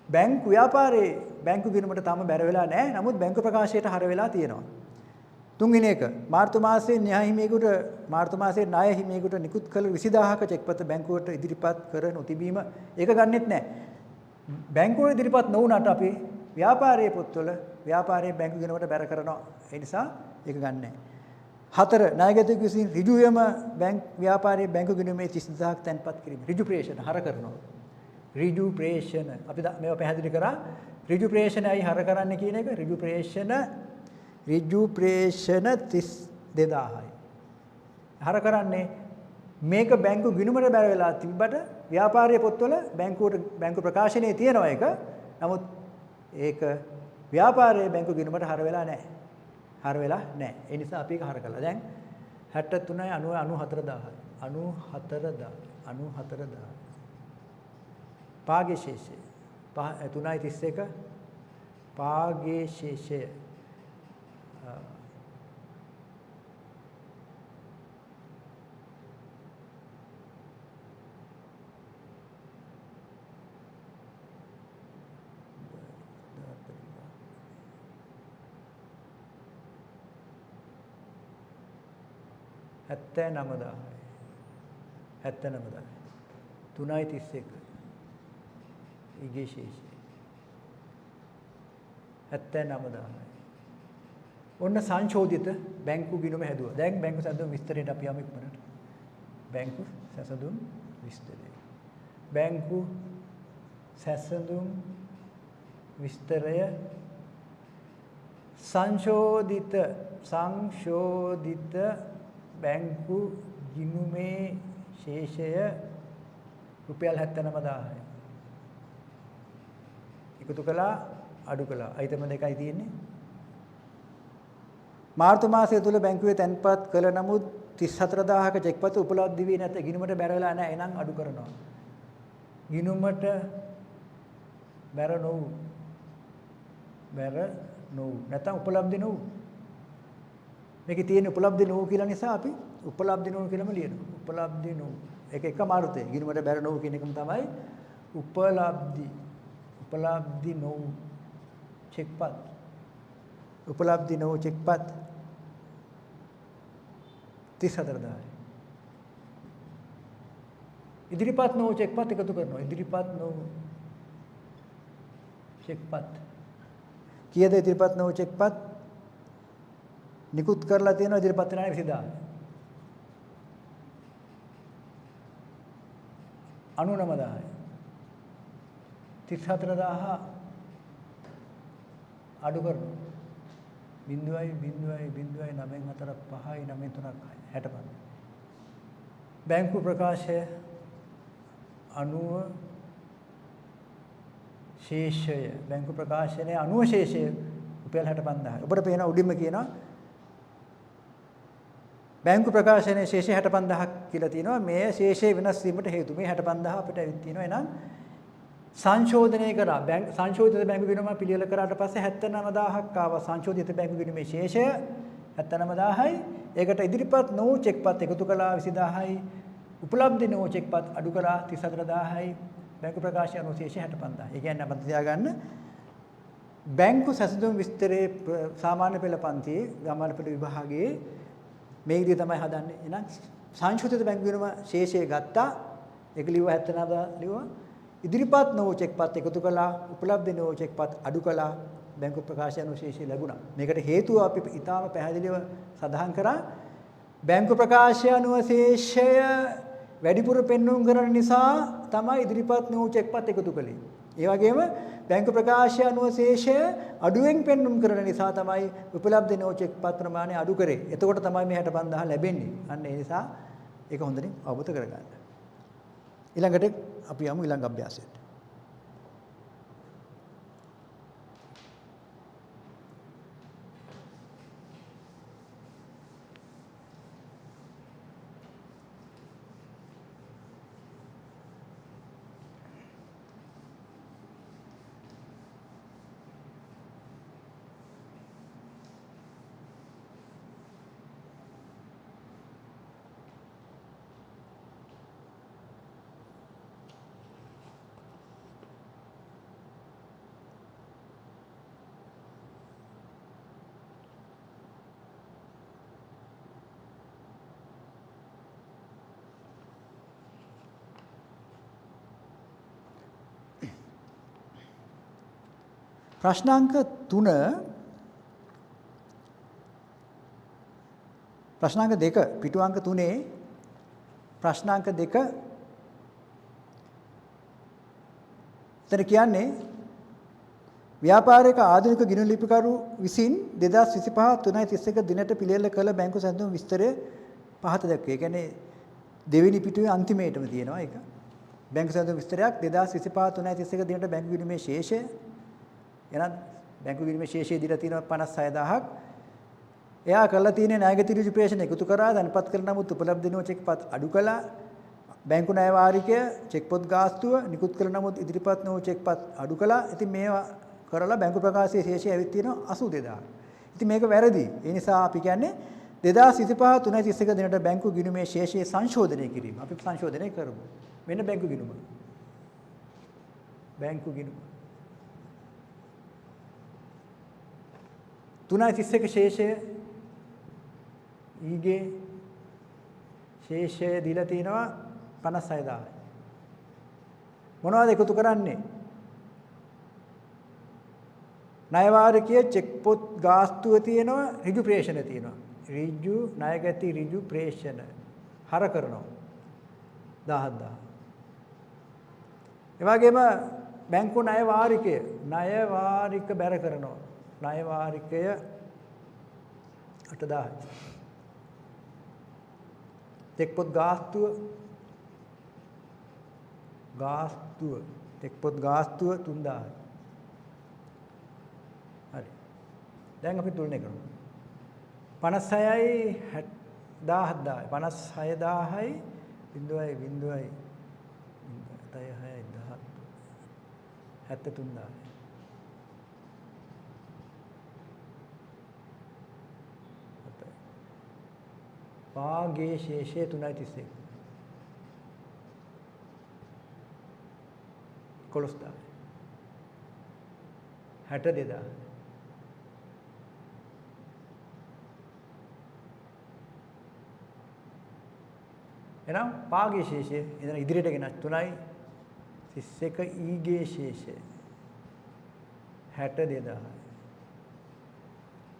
බැංකු ව්‍යාපාරයේ බැංකු ගිණුමට තාම බැර වෙලා නැහැ. නමුත් බැංකු ප්‍රකාශයට හර වෙලා තියෙනවා. තුන්වෙනි එක මාර්තු මාසයේ ණය හිමියෙකුට නිකුත් කළ 20000ක චෙක්පත බැංකුවට ඉදිරිපත් කර නොතිබීම ඒක ගන්නෙත් නැහැ. බැංකුවල ඉදිරිපත් නොවුනට අපි ව්‍යාපාරයේ පොත්වල ව්‍යාපාරයේ බැංකු ගිණුමට බැර කරනවා. ඒ නිසා ඒක ගන්නෑ. 4 ණයගැතියෙකු විසින් ඍජුවම ව්‍යාපාරයේ බැංකු ගිණුමේ 30000ක් තැන්පත් කිරීම. ඍජු ප්‍රේෂණ හර කරනවා. ඍජු ප්‍රේෂණ අපි මේවා පැහැදිලි කරා. ඍජු ප්‍රේෂණයි හර කරන්නේ කියන එක ඍජු ප්‍රේෂණ 32000යි. හර කරන්නේ මේක බැංකු ගිණුමට බැර වෙලා තිබ්බට ව්‍යාපාරයේ පොත්වල බැංකු ප්‍රකාශනයේ තියෙනවා ඒක. නමුත් ඒක ව්‍යාපාරයේ බැංකු ගිණුමට හර වෙලා නැහැ. හර වෙලා නැහැ. ඒ නිසා අපි ඒක හර කළා. දැන් 63යි 94000යි. 94000. පාගේ ශේෂය. 3යි 31 පාගේ ශේෂය. හැත්තෑ නමදාහයි. 3යි 31 ඊගේ ශේෂය 79000යි. ඔන්න සංශෝධිත බැංකු ගිණුම හැදුවා. දැන් බැංකු සැසඳුම් විස්තරයට අපි යමු ඉක්මනට. බැංකු සැසඳුම් විස්තරය. බැංකු සැසඳුම් විස්තරය සංශෝධිත බැංකු ගිණුමේ ශේෂය රුපියල් 79000යි. එකතු කළා අඩු කළා. අයිතම දෙකයි තියෙන්නේ. මාර්තු මාසය තුල බැංකුවේ තැන්පත් කළ නමුත් 34000ක චෙක්පත් උපලබ්ධ වී නැත. ගිණුමට බැර වෙලා නැහැ. එහෙනම් අඩු කරනවා. ගිණුමට බැර නොවු. නැත්නම් උපලබ්ධ නොවු. මේකේ තියෙන උපලබ්ධ නොවු කියලා නිසා අපි උපලබ්ධ නොවු කියලාම ලියනවා. උපලබ්ධ නොවු. ඒක එකම අර්ථය. ගිණුමට බැර නොවු කියන එකම තමයි උපලබ්ධි නොවු චෙක්පත්. උපලබ්ධි නොවු චෙක්පත් 34000යි. ඉදිරිපත් නොවු චෙක්පත් එකතු කරනවා. ඉදිරිපත් නොවු චෙක්පත් කීයද? ඉදිරිපත් නොවු චෙක්පත් නිකුත් කරලා තියෙනවා ඉදිරිපත් වෙනා 20000. 99000යි. 34000 අඩු කරනවා. 0.0.0.945 බැංකු ප්‍රකාශය අනුව ශේෂය බැංකු ප්‍රකාශනයේ අනුව ශේෂය රුපියල් 65000. ඔබට පේන උඩින්ම කියනවා බැංකු ප්‍රකාශනයේ ශේෂය 65000ක් කියලා තියෙනවා. මේ ශේෂය වෙනස් වීමට හේතු මේ 65000 අපිට ඇවිත් තියෙනවා. එහෙනම් සංශෝධනය කරා සංශෝධිත බැංකු ගිණුම පිළියෙල කරාට පස්සේ 79000ක් ආවා. සංශෝධිත බැංකු ගිණුමේ ශේෂය 79000යි. ඒකට ඉදිරිපත් නොවු චෙක්පත් එකතු කළා 20000යි. උපලබ්ධ නොවු චෙක්පත් අඩු කළා 34000යි. බැංකු ප්‍රකාශය අනුව ශේෂය 65000. ඒ කියන්නේ අපිට තියාගන්න බැංකු සැසඳුම් විස්තරයේ සාමාන්‍ය පෙළ පන්තියේ සාමාන්‍ය පෙළ විභාගයේ මේ විදිහ තමයි හදන්නේ. එහෙනම් සංශෝධිත බැංකු ගිණුම ශේෂය ගත්තා. ඒක ලිව්ව 79000 ලිව්වා. ඉදිරිපත් නොවු චෙක්පත් එකතු කළා. උපලබ්ධ නොවු චෙක්පත් අඩු කළා. බැංකු ප්‍රකාශය අනුව ශේෂය ලැබුණා. මේකට හේතුව අපි ඊටාම පැහැදිලිව සඳහන් කරා. බැංකු ප්‍රකාශය අනුව ශේෂය වැඩිපුර පෙන්වුම් කරන නිසා තමයි ඉදිරිපත් නොවු චෙක්පත් එකතු කළේ. ඒ වගේම බැංකු ප්‍රකාශය අනුව ශේෂය අඩුවෙන් පෙන්වුම් කරන නිසා තමයි උපලබ්ධ නොවු චෙක්පත් ප්‍රමාණය අඩු කරේ. එතකොට තමයි මේ 65000 ලැබෙන්නේ. අන්න ඒ නිසා ඒක හොඳින් අවබෝධ කරගන්න. ඊළඟට අපි යමු ඊළඟ අභ්‍යාසයට. ප්‍රශ්නාංක 3 ප්‍රශ්නාංක 2 පිටු අංක 3 ප්‍රශ්නාංක 2 එතන කියන්නේ ව්‍යාපාරික ආධුනික ගිණුම් ලිපිකරු විසින් 2025 3:31 දිනට පිළියෙල කළ බැංකු සැලසුම් විස්තරය පහත දැක්වේ. ඒ කියන්නේ දෙවෙනි පිටුවේ අන්තිමේටම තියෙනවා ඒක. බැංකු සැලසුම් විස්තරයක් 2025 3:31 දිනට බැංකු ගිණුමේ ශේෂය එහෙනම් බැංකු ගිණුමේ ශේෂය දීලා තියෙනවා 56000ක්. එයා කරලා තියෙන්නේ ණයගති ඍජු ප්‍රේෂණ එකතු කරා දැන්පත් කරන නමුත් උපලබ්ධ නෝ චෙක්පත් අඩු කළා. බැංකු ණය වාරිකය චෙක්පොත් ගාස්තුව නිකුත් කළ නමුත් ඉදිරිපත් නෝ චෙක්පත් අඩු කළා. ඉතින් මේවා කරලා බැංකු ප්‍රකාශයේ ශේෂය ඇවිත් තියෙනවා 82000. ඉතින් මේක වැරදි. ඒ නිසා අපි කියන්නේ 2025 3:31 දිනට බැංකු ගිණුමේ ශේෂයේ සංශෝධනය කිරීම. අපි සංශෝධනය කරමු. මෙන්න බැංකු ගිණුම. බැංකු ගිණුම 3:31 ශේෂය ඊගේ ශේෂය දීලා තිනවා 56000. මොනවද එකතු කරන්නේ? ණය වාරිකයේ චෙක්පොත් ගාස්තුව තියෙනවා ඍජු ප්‍රේෂණ තියෙනවා. ඍජු ණයගති ඍජු ප්‍රේෂණ හර කරනවා 10000. ඒ වගේම බැංකු ණය වාරිකය බැර කරනවා. ණය වාරිකය 8000. චෙක්පොත් ගාස්තුව චෙක්පොත් ගාස්තුව 3000. හරි. දැන් අපි තුලනේ කරමු. 56යි 17000යි 56000යි 0.0යි 73000. පාගේ ශේෂය 3:31. 11000. 62000. එහෙනම් පාගේ ශේෂය ඉතින් ඉදිරියට ගෙන 3:31 ඊගේ ශේෂය 62000.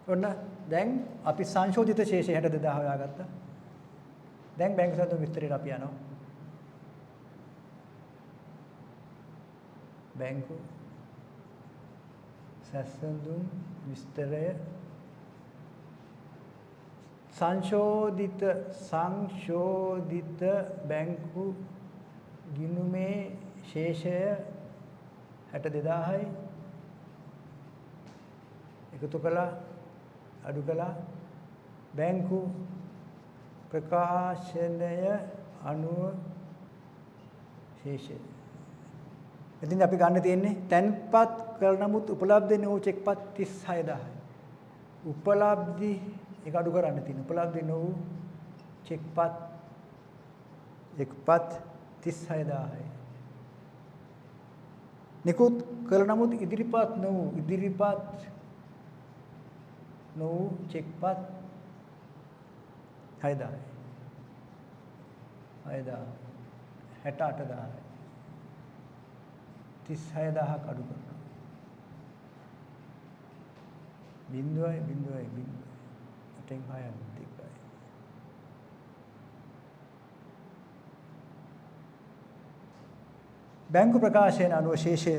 ඔන්න දැන් අපි සංශෝධිත ශේෂය 62000 හොයාගත්තා. දැන් බැංකු සැලසුම් විස්තරයට අපි යනවා. බැංකු සැලසුම් විස්තරය සංශෝධිත බැංකු ගිණුමේ ශේෂය 62000යි එකතු කළා අඩු කළා බැංකු ප්‍රකාශනය අනුව ශේෂය. ඉතින් අපි ගන්න තියෙන්නේ තැන්පත් කළ නමුත් උපලබ්ධ නෝ චෙක්පත් 36000යි. උපලබ්ධි ඒක අඩු කරන්න තියෙන උපලබ්ධ නෝ චෙක්පත් 36000යි. නිකුත් කළ නමුත් ඉදිරිපත් නෝ චෙක්පත් 6000යි. 68000යි. 36000ක් අඩු කරනවා. 0.0 8න් 6ක් දෙකයි. බැංකු ප්‍රකාශයෙන් අනුව ශේෂය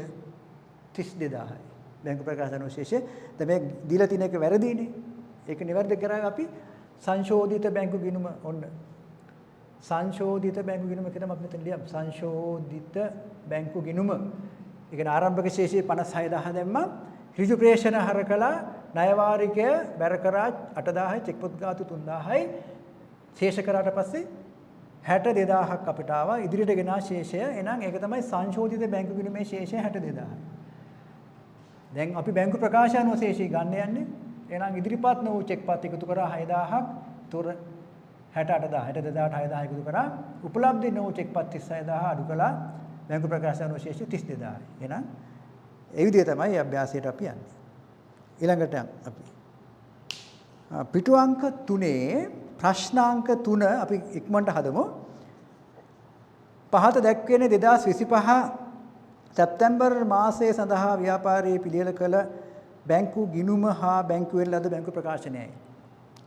32000යි. බැංකු ප්‍රකාශන අනුව ශේෂය දැන් මේ දීලා තියෙන එක වැරදිනේ. ඒක නිවැරදි කරා අපි සංශෝධිත බැංකු ගිණුම ඔන්න. සංශෝධිත බැංකු ගිණුම කියලා අපි මෙතන ලියමු. සංශෝධිත බැංකු ගිණුම. ඒ කියන්නේ ආරම්භක ශේෂයේ 56000 දැම්මා. ඍජු ප්‍රේෂණ හර කළා. ණය වාරිකය බැර කරා 8000යි චෙක්පොත් ගාතු 3000යි. ශේෂ කරාට පස්සේ 62000ක් අපිට ආවා. ඉදිරියට ගෙනා ශේෂය. එහෙනම් ඒක තමයි සංශෝධිත බැංකු ගිණුමේ ශේෂය 62000යි. දැන් අපි බැංකු ප්‍රකාශන ශේෂය ගන්න යන්නේ. එහෙනම් ඉදිරිපත් වූ චෙක්පත් එකතු කරා 6000ක්. තොර 68000 62000ට 6000 එකතු කරා. උපලබ්ධ වූ චෙක්පත් 36000 අඩු කළා. බැංකු ප්‍රකාශන ශේෂය 32000යි. එහෙනම් ඒ විදිහ තමයි අභ්‍යාසයට අපි යන්නේ. ඊළඟට අපි පිටු අංක 3 ප්‍රශ්නාංක 3 අපි ඉක්මනට හදමු. පහත දැක්වෙන 2025 සැප්තැම්බර් මාසයේ සඳහා ව්‍යාපාරයේ පිළියෙල කළ බැංකු ගිණුම හා බැංකුවෙන් ලද බැංකු ප්‍රකාශනයයි.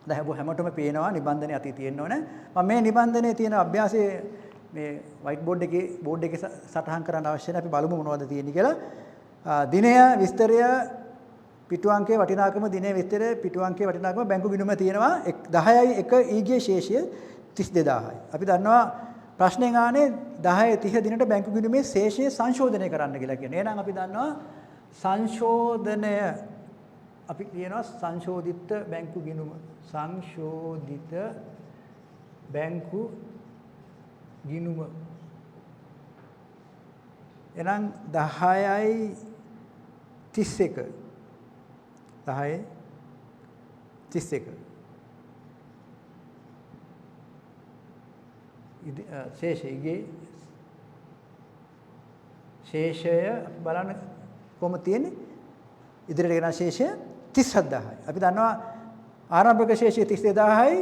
දැන් හැමෝටම පේනවා නිබන්ධනය අතේ තියෙන්න ඕනේ. මම මේ නිබන්ධනයේ තියෙන අභ්‍යාසයේ මේ වයිට් බෝඩ් එකේ සටහන් කරන්න අවශ්‍ය නැහැ. අපි බලමු මොනවද තියෙන්නේ කියලා. දිනය විස්තරය පිටු අංකයේ වටිනාකම දිනයේ විස්තරය පිටු අංකයේ වටිනාකම බැංකු ගිණුම තියෙනවා 10යි 1 ඊගේ ශේෂය 32000යි. අපි දන්නවා ප්‍රශ්නෙන් ආනේ 10:30 දිනට බැංකු ගිණුමේ ශේෂය සංශෝධනය කරන්න කියලා කියන්නේ. එහෙනම් අපි දන්නවා සංශෝධනය අපි කියනවා සංශෝධිත බැංකු ගිණුම. සංශෝධිත බැංකු ගිණුම. එහෙනම් 10යි 31 10:31 ශේෂයේ ශේෂය බලන්න කොහොමද තියෙන්නේ ඉදිරියට ගෙන ශේෂය 37000යි. අපි දන්නවා ආරම්භක ශේෂය 32000යි.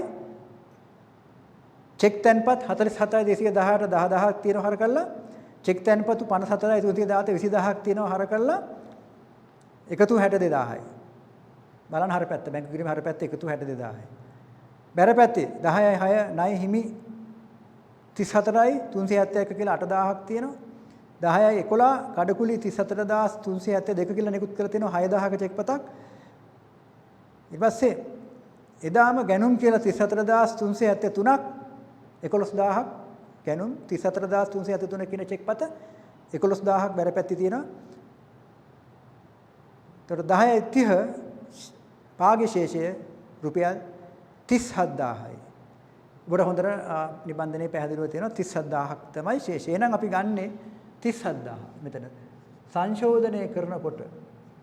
චෙක් තැන්පත් 47218 10000ක් තියෙනවා හර කළා. චෙක් තැන්පතු 573 317 20000ක් තියෙනවා හර කළා. එකතු 62000යි. බලන්න හර පැත්ත බැංකු ගිණුමේ හර පැත්ත එකතු 62000යි. බැර පැත්තේ 10යි 6 ණය හිමි 34යි 371 කියලා 8000ක් තියෙනවා. 10යි 11 කඩකුලි 34372 කියලා නිකුත් කරලා තියෙනවා 6000ක චෙක් පතක්. ඊට පස්සේ එදාම ගැනුම් කියලා 34373ක් 11000ක් ගැනුම් 34373 කියන චෙක් පත 11000ක් බැර පැත්තේ තියෙනවා. එතකොට 10:30 පාගේ ශේෂය රුපියල් 37000යි. ඔබට හොඳට නිබන්ධනයේ පැහැදිලිව තියෙනවා 37000ක් තමයි ශේෂය. එහෙනම් අපි ගන්නෙ 37000. මෙතන සංශෝධනය කරනකොට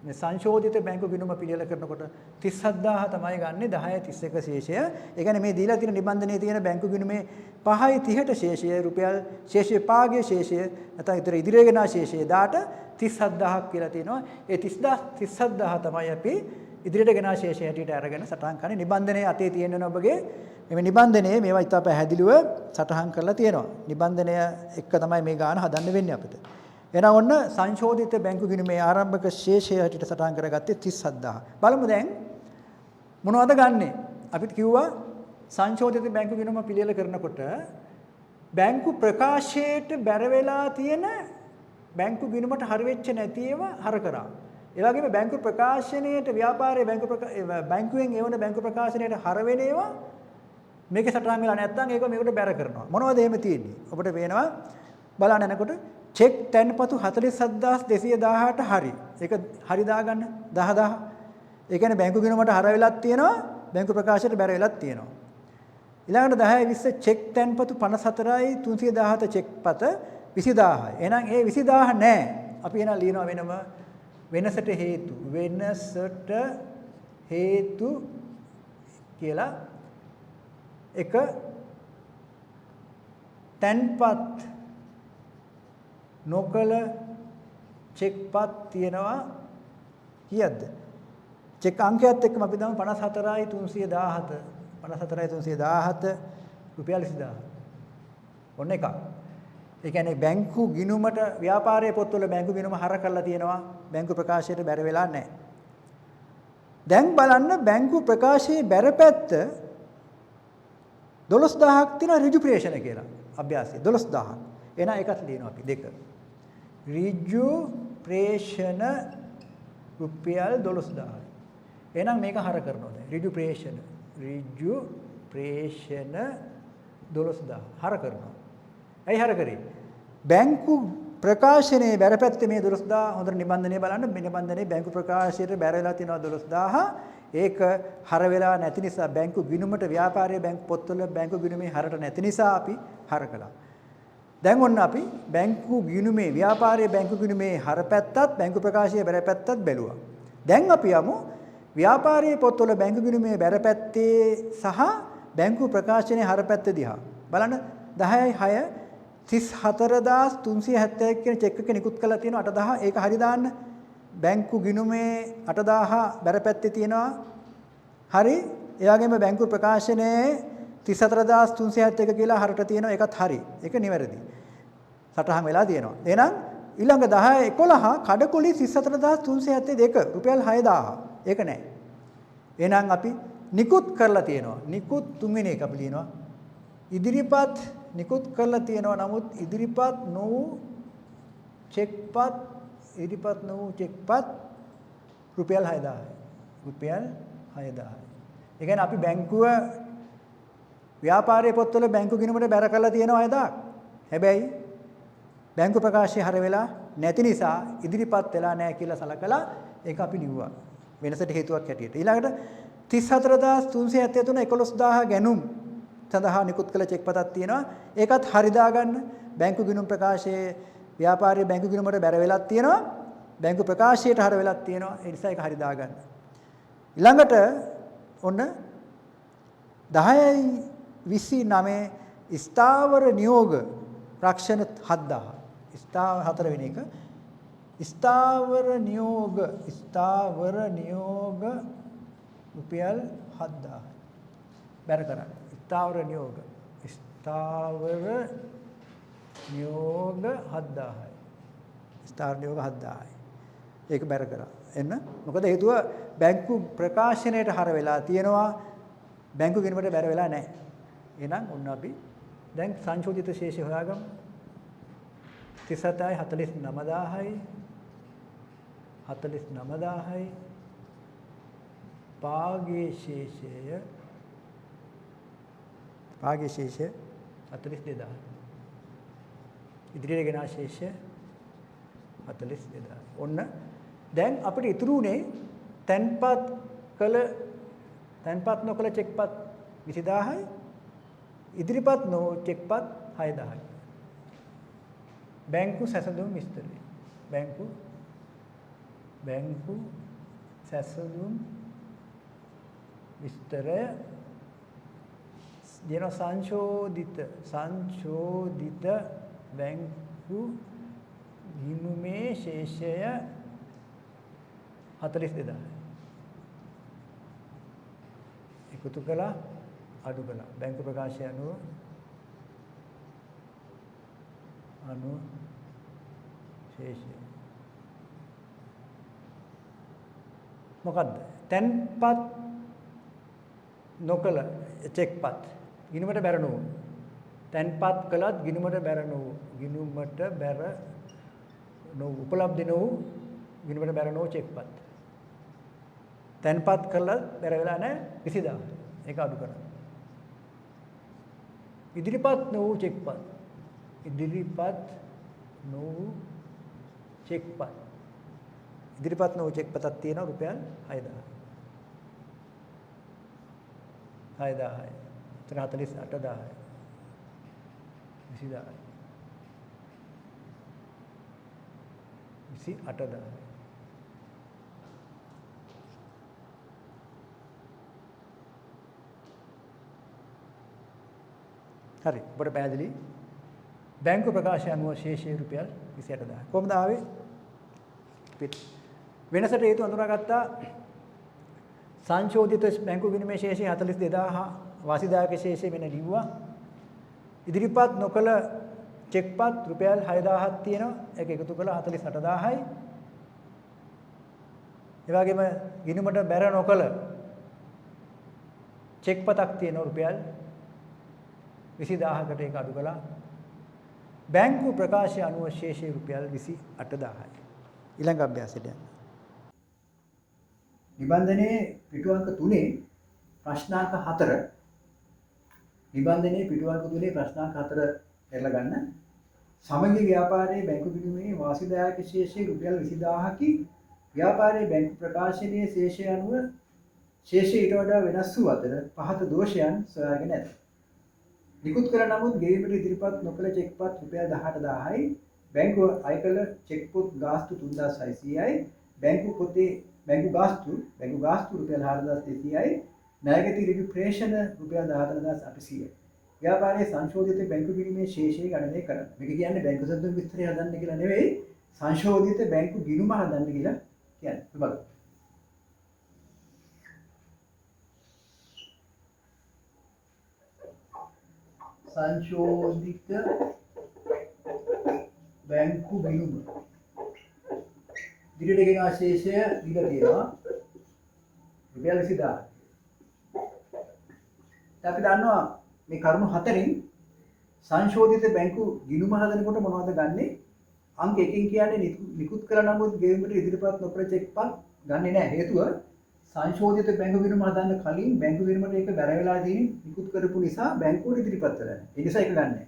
මේ සංශෝධිත බැංකු ගිණුම පිළියෙල කරනකොට 37000 තමයි ගන්නෙ 10:31 ශේෂය. ඒ කියන්නේ මේ දීලා තියෙන නිබන්ධනයේ තියෙන බැංකු ගිණුමේ 5:30ට ශේෂය රුපියල් ශේෂයේ පාගේ ශේෂය නැත්නම් ඊතර ඉදිරියට ගෙන ශේෂය දාට 37000ක් කියලා තියෙනවා. ඒ 37000 තමයි අපි ඉදිරියට ගෙන ශේෂය හැටියට අරගෙන සටහන් කරන්නේ. නිබන්ධනයේ අතේ තියෙන ඔබගේ මේ නිබන්ධනයේ මේවා ඉතා පැහැදිලිව සටහන් කරලා තියෙනවා. නිබන්ධනය එක්ක තමයි මේ ගාන හදන්න වෙන්නේ අපිට. එහෙනම් ඔන්න සංශෝධිත බැංකු ගිණුමේ ආරම්භක ශේෂය හැටියට සටහන් කරගත්තේ 37000. බලමු දැන් මොනවද ගන්නෙ? අපිට කිව්වා සංශෝධිත බැංකු ගිණුම පිළියෙල කරනකොට බැංකු ප්‍රකාශයට බැර වෙලා තියෙන බැංකු ගිණුමට හරි වෙච්ච නැති ඒවා හර කරා. ඒ වගේම බැංකු ප්‍රකාශනයේට ව්‍යාපාරයේ බැංකුවෙන් එවන බැංකු ප්‍රකාශනයට හර වෙන ඒවා මේකේ සටහන් වෙලා නැත්නම් ඒක මේකට බැර කරනවා. මොනවද එහෙම තියෙන්නේ? ඔබට පේනවා බලන්න යනකොට චෙක් තැන්පතු 47218 හරි. ඒක හරි දාගන්න 10000. ඒ කියන්නේ බැංකු ගිණුමට හර වෙලක් තියෙනවා, බැංකු ප්‍රකාශයට බැර වෙලක් තියෙනවා. ඊළඟට 10:20 චෙක් තැන්පතු 54යි 317 චෙක් පත 20000යි. එහෙනම් ඒ 20000 නෑ. අපි එහෙනම් ලියනවා වෙනම වෙනසට හේතු කියලා එක තැන්පත් නොකල චෙක්පත් තියෙනවා කීයද? චෙක් අංකයත් එක්කම අපි දාමු 54යි 317 54යි 317 රුපියල් 20000. ඔන්න එකක්. ඒ කියන්නේ බැංකු ගිණුමට ව්‍යාපාරයේ පොත්වල බැංකු ගිණුම හර කරලා තියෙනවා. බැංකු ප්‍රකාශයට බැර වෙලා නැහැ. දැන් බලන්න බැංකු ප්‍රකාශයේ බැරපැත්ත 12000ක් තියෙනවා ඍජු ප්‍රේෂණ කියලා. අභ්‍යාසය 12000ක්. එහෙනම් එකක් ලියනවා අපි දෙක. ඍජු ප්‍රේෂණ රුපියල් 12000යි. එහෙනම් මේක හර කරනවා දැන්. ඍජු ප්‍රේෂණ 12000 හර කරනවා. ඇයි හර කරේ? බැංකු ප්‍රකාශනයේ බැරපැත්තේ මේ 12000 හොඳට නිබන්ධනය බලන්න. මේ නිබන්ධනයේ බැංකු ප්‍රකාශයට බැර වෙලා තියෙනවා 12000. ඒක හර වෙලා නැති නිසා බැංකු ගිණුමට ව්‍යාපාරයේ බැංකු පොත්වල බැංකු ගිණුමේ හරට නැති නිසා අපි හර කළා. දැන් ඔන්න අපි බැංකු ගිණුමේ ව්‍යාපාරයේ බැංකු ගිණුමේ හරපැත්තත් බැංකු ප්‍රකාශයේ බැරපැත්තත් බැලුවා. දැන් අපි යමු ව්‍යාපාරයේ පොත්වල බැංකු ගිණුමේ බැරපැත්තේ සහ බැංකු ප්‍රකාශනයේ හරපැත්ත දිහා බලන්න 10/6 34371 කියන චෙක් එක නිකුත් කරලා තියෙනවා 8000. ඒක හරි දාන්න. බැංකු ගිණුමේ 8000 බැරපැත්තේ තියෙනවා. හරි. ඒ වගේම බැංකු ප්‍රකාශනයේ 34371 කියලා හරට තියෙනවා. ඒකත් හරි. ඒක නිවැරදි. සටහන් වෙලා තියෙනවා. එහෙනම් ඊළඟ 10 11 කඩකොලි 34372 රුපියල් 6000. ඒක නෑ. එහෙනම් අපි නිකුත් කරලා තියෙනවා. නිකුත් තුන්වෙනි එක අපි ලියනවා. ඉදිරිපත් නිකුත් කරලා තියෙනවා. නමුත් ඉදිරිපත් නොවු චෙක්පත් ඉදිරිපත් නොවු චෙක්පත් රුපියල් 6000යි. රුපියල් 6000යි. ඒ කියන්නේ අපි බැංකුව ව්‍යාපාරයේ පොත්වල බැංකු ගිණුමට බැර කරලා තියෙනවා 6000ක්. හැබැයි බැංකු ප්‍රකාශය හර වෙලා නැති නිසා ඉදිරිපත් වෙලා නැහැ කියලා සලකලා ඒක අපි නිව්වා. වෙනසට හේතුවක් හැටියට. ඊළඟට 34373 11000 ගැනුම් සඳහා නිකුත් කළ චෙක් පතක් තියෙනවා. ඒකත් හරි දාගන්න. බැංකු ගිණුම් ප්‍රකාශයේ ව්‍යාපාරයේ බැංකු ගිණුමට බැර වෙලක් තියෙනවා. බැංකු ප්‍රකාශයට හර වෙලක් තියෙනවා. ඒ නිසා ඒක හරි දාගන්න. ඊළඟට ඔන්න 10/29 ස්ථාවර නියෝග රක්ෂණ 7000. ස්ථාවර හතරවෙනි එක. ස්ථාවර නියෝග රුපියල් 7000. බැර කරන්න. ස්ථාවර නියෝග 7000යි. ස්ථාවර නියෝග 7000යි. ඒක බැර කරා. එන්න. මොකද හේතුව බැංකු ප්‍රකාශනයට හර වෙලා තියෙනවා. බැංකු ගිණුමට බැර වෙලා නැහැ. එහෙනම් ඔන්න අපි දැන් සංශෝධිත ශේෂය හොයාගමු. 37යි 49000යි 49000යි පාගේ ශේෂය 42000. ඉදිරියට ගෙන ශේෂය 42000. ඔන්න දැන් අපිට ඉතුරු උනේ තැන්පත් නොකළ චෙක්පත් 20000යි ඉදිරිපත් නො චෙක්පත් 6000යි. බැංකු සැසඳුම් විස්තරය. බැංකු සැසඳුම් විස්තරය දෙන සංශෝධිත බැංකු ගිණුමේ ශේෂය 42000. එකතු කළා අඩු කළා. බැංකු ප්‍රකාශය අනුව ශේෂය මොකද්ද? තැන්පත් නොකළ චෙක්පත් ගිණුමට බැර නොවු. තැන්පත් කළත් ගිණුමට බැර නොවු. උපලබ්ධ නොවු ගිණුමට බැර නොවු චෙක්පත්. තැන්පත් කළත් බැර වෙලා නැහැ 20000. ඒක අඩු කරන්න. ඉදිරිපත් නොවු චෙක්පත්. ඉදිරිපත් නොවු චෙක්පතක් තියෙනවා රුපියල් 6000. 6000යි. 48000යි. 20000යි. 28000යි. හරි. ඔබට පැහැදිලි. බැංකු ප්‍රකාශය අනුව ශේෂය රුපියල් 28000. කොහොමද ආවේ? වෙනසට හේතු අඳුනාගත්තා. සංශෝධිත බැංකු ගිණුමේ ශේෂය 42000 වාසිදායක ශේෂය මෙන්න ලිව්වා. ඉදිරිපත් නොකළ චෙක්පත් රුපියල් 6000ක් තියෙනවා. ඒක එකතු කළා 48000යි. ඒ වගේම ගිණුමට බැර නොකළ චෙක්පතක් තියෙනවා රුපියල් 20000කට ඒක අඩු කළා. බැංකු ප්‍රකාශය අනුව ශේෂය රුපියල් 28000යි. ඊළඟ අභ්‍යාසයට යන්න. නිබන්ධනයේ පිටු අංක 3 ප්‍රශ්නාංක 4 නිබන්ධනයේ පිටු අංක 3 ප්‍රශ්නාංක 4 පෙරලා ගන්න. සමගි ව්‍යාපාරයේ බැංකු ගිණුමේ වාසිදායක ශේෂය රුපියල් 20000කි. ව්‍යාපාරයේ බැංකු ප්‍රකාශනයේ ශේෂය අනුව ශේෂය ඊට වඩා වෙනස් වූ අතර පහත දෝෂයන් සොයාගෙන ඇත. නිකුත් කළ නමුත් ගෙවීමට ඉදිරිපත් නොකළ චෙක්පත් රුපියල් 18000යි. බැංකුව අය කළ චෙක් පොත් ගාස්තු 3600යි. බැංකු ගාස්තු රුපියල් 4200යි. ණයගැති ඍජු ප්‍රේෂණ රුපියල් 14800යි. ව්‍යාපාරයේ සංශෝධිත බැංකු ගිණුමේ ශේෂය ගණනය කරන්න. මේක කියන්නේ බැංකු සතුන් විස්තරය හදන්න කියලා නෙවෙයි, සංශෝධිත බැංකු ගිණුම හදන්න කියලා කියන්නේ. බලන්න. සංශෝධිත බැංකු ගිණුම ඉදිරියට ගෙන ශේෂය දීලා තියෙනවා රුපියල් 20000. අපි දන්නවා මේ කරුණු හතරෙන් සංශෝධිත බැංකු ගිණුම හදනකොට මොනවද ගන්නෙ? අංක 1කින් කියන්නේ නිකුත් කළ නමුත් ගෙවීමට ඉදිරිපත් නොකර චෙක්පත් ගන්නෙ නැහැ. හේතුව සංශෝධිත බැංකු ගිණුම හදන්න කලින් බැංකු ගිණුමට ඒක බැර වෙලා තියෙන නිකුත් කරපු නිසා බැංකුවට ඉදිරිපත් වෙලා නැහැ. ඒ නිසා ඒක ගන්න නැහැ.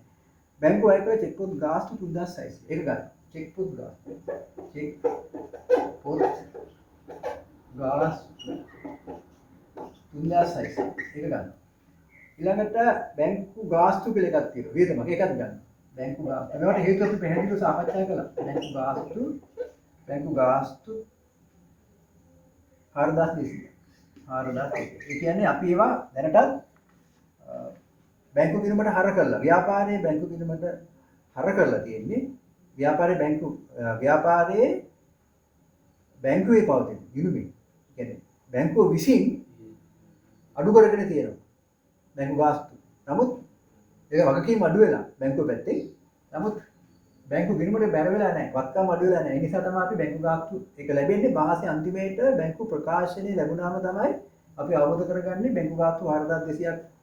බැංකුව අය කළ චෙක් පොත් ගාස්තු 3600. ඒක ගන්න. චෙක් පොත් ගාස්තු. චෙක් පොත් ගාස්තු 3600. ඒක ගන්න. ඊළඟට බැංකු ගාස්තු කියලා එකක් තියෙනවා. වියදමක් ඒකත් ගන්න. බැංකු ගාස්තු. ඒකට හේතු අපි පැහැදිලිව සාකච්ඡා කළා. බැංකු ගාස්තු 4200. 4200. ඒ කියන්නේ අපි ඒවා දැනටත් බැංකු ගිණුමට හර කරලා ව්‍යාපාරයේ බැංකු ගිණුමට හර කරලා තියෙන්නේ. ව්‍යාපාරයේ බැංකුවේ පවතින ගිණුමේ. කියන්නේ බැංකුව විසින් අඩු කරගෙන තියෙනවා. බැංකු ගාස්තු. නමුත් ඒක වගකීම් අඩු වෙලා බැංකුව පැත්තේ. නමුත් බැංකු ගිණුමට බැර වෙලා නැහැ. වත්කම් අඩු වෙලා නැහැ. ඒ නිසා තමයි අපි බැංකු ගාස්තු ඒක ලැබෙන්නේ මාසේ අන්තිමේට බැංකු ප්‍රකාශනයේ ලැබුණාම තමයි අපි අවබෝධ කරගන්නේ බැංකු ගාස්තු 4200ක්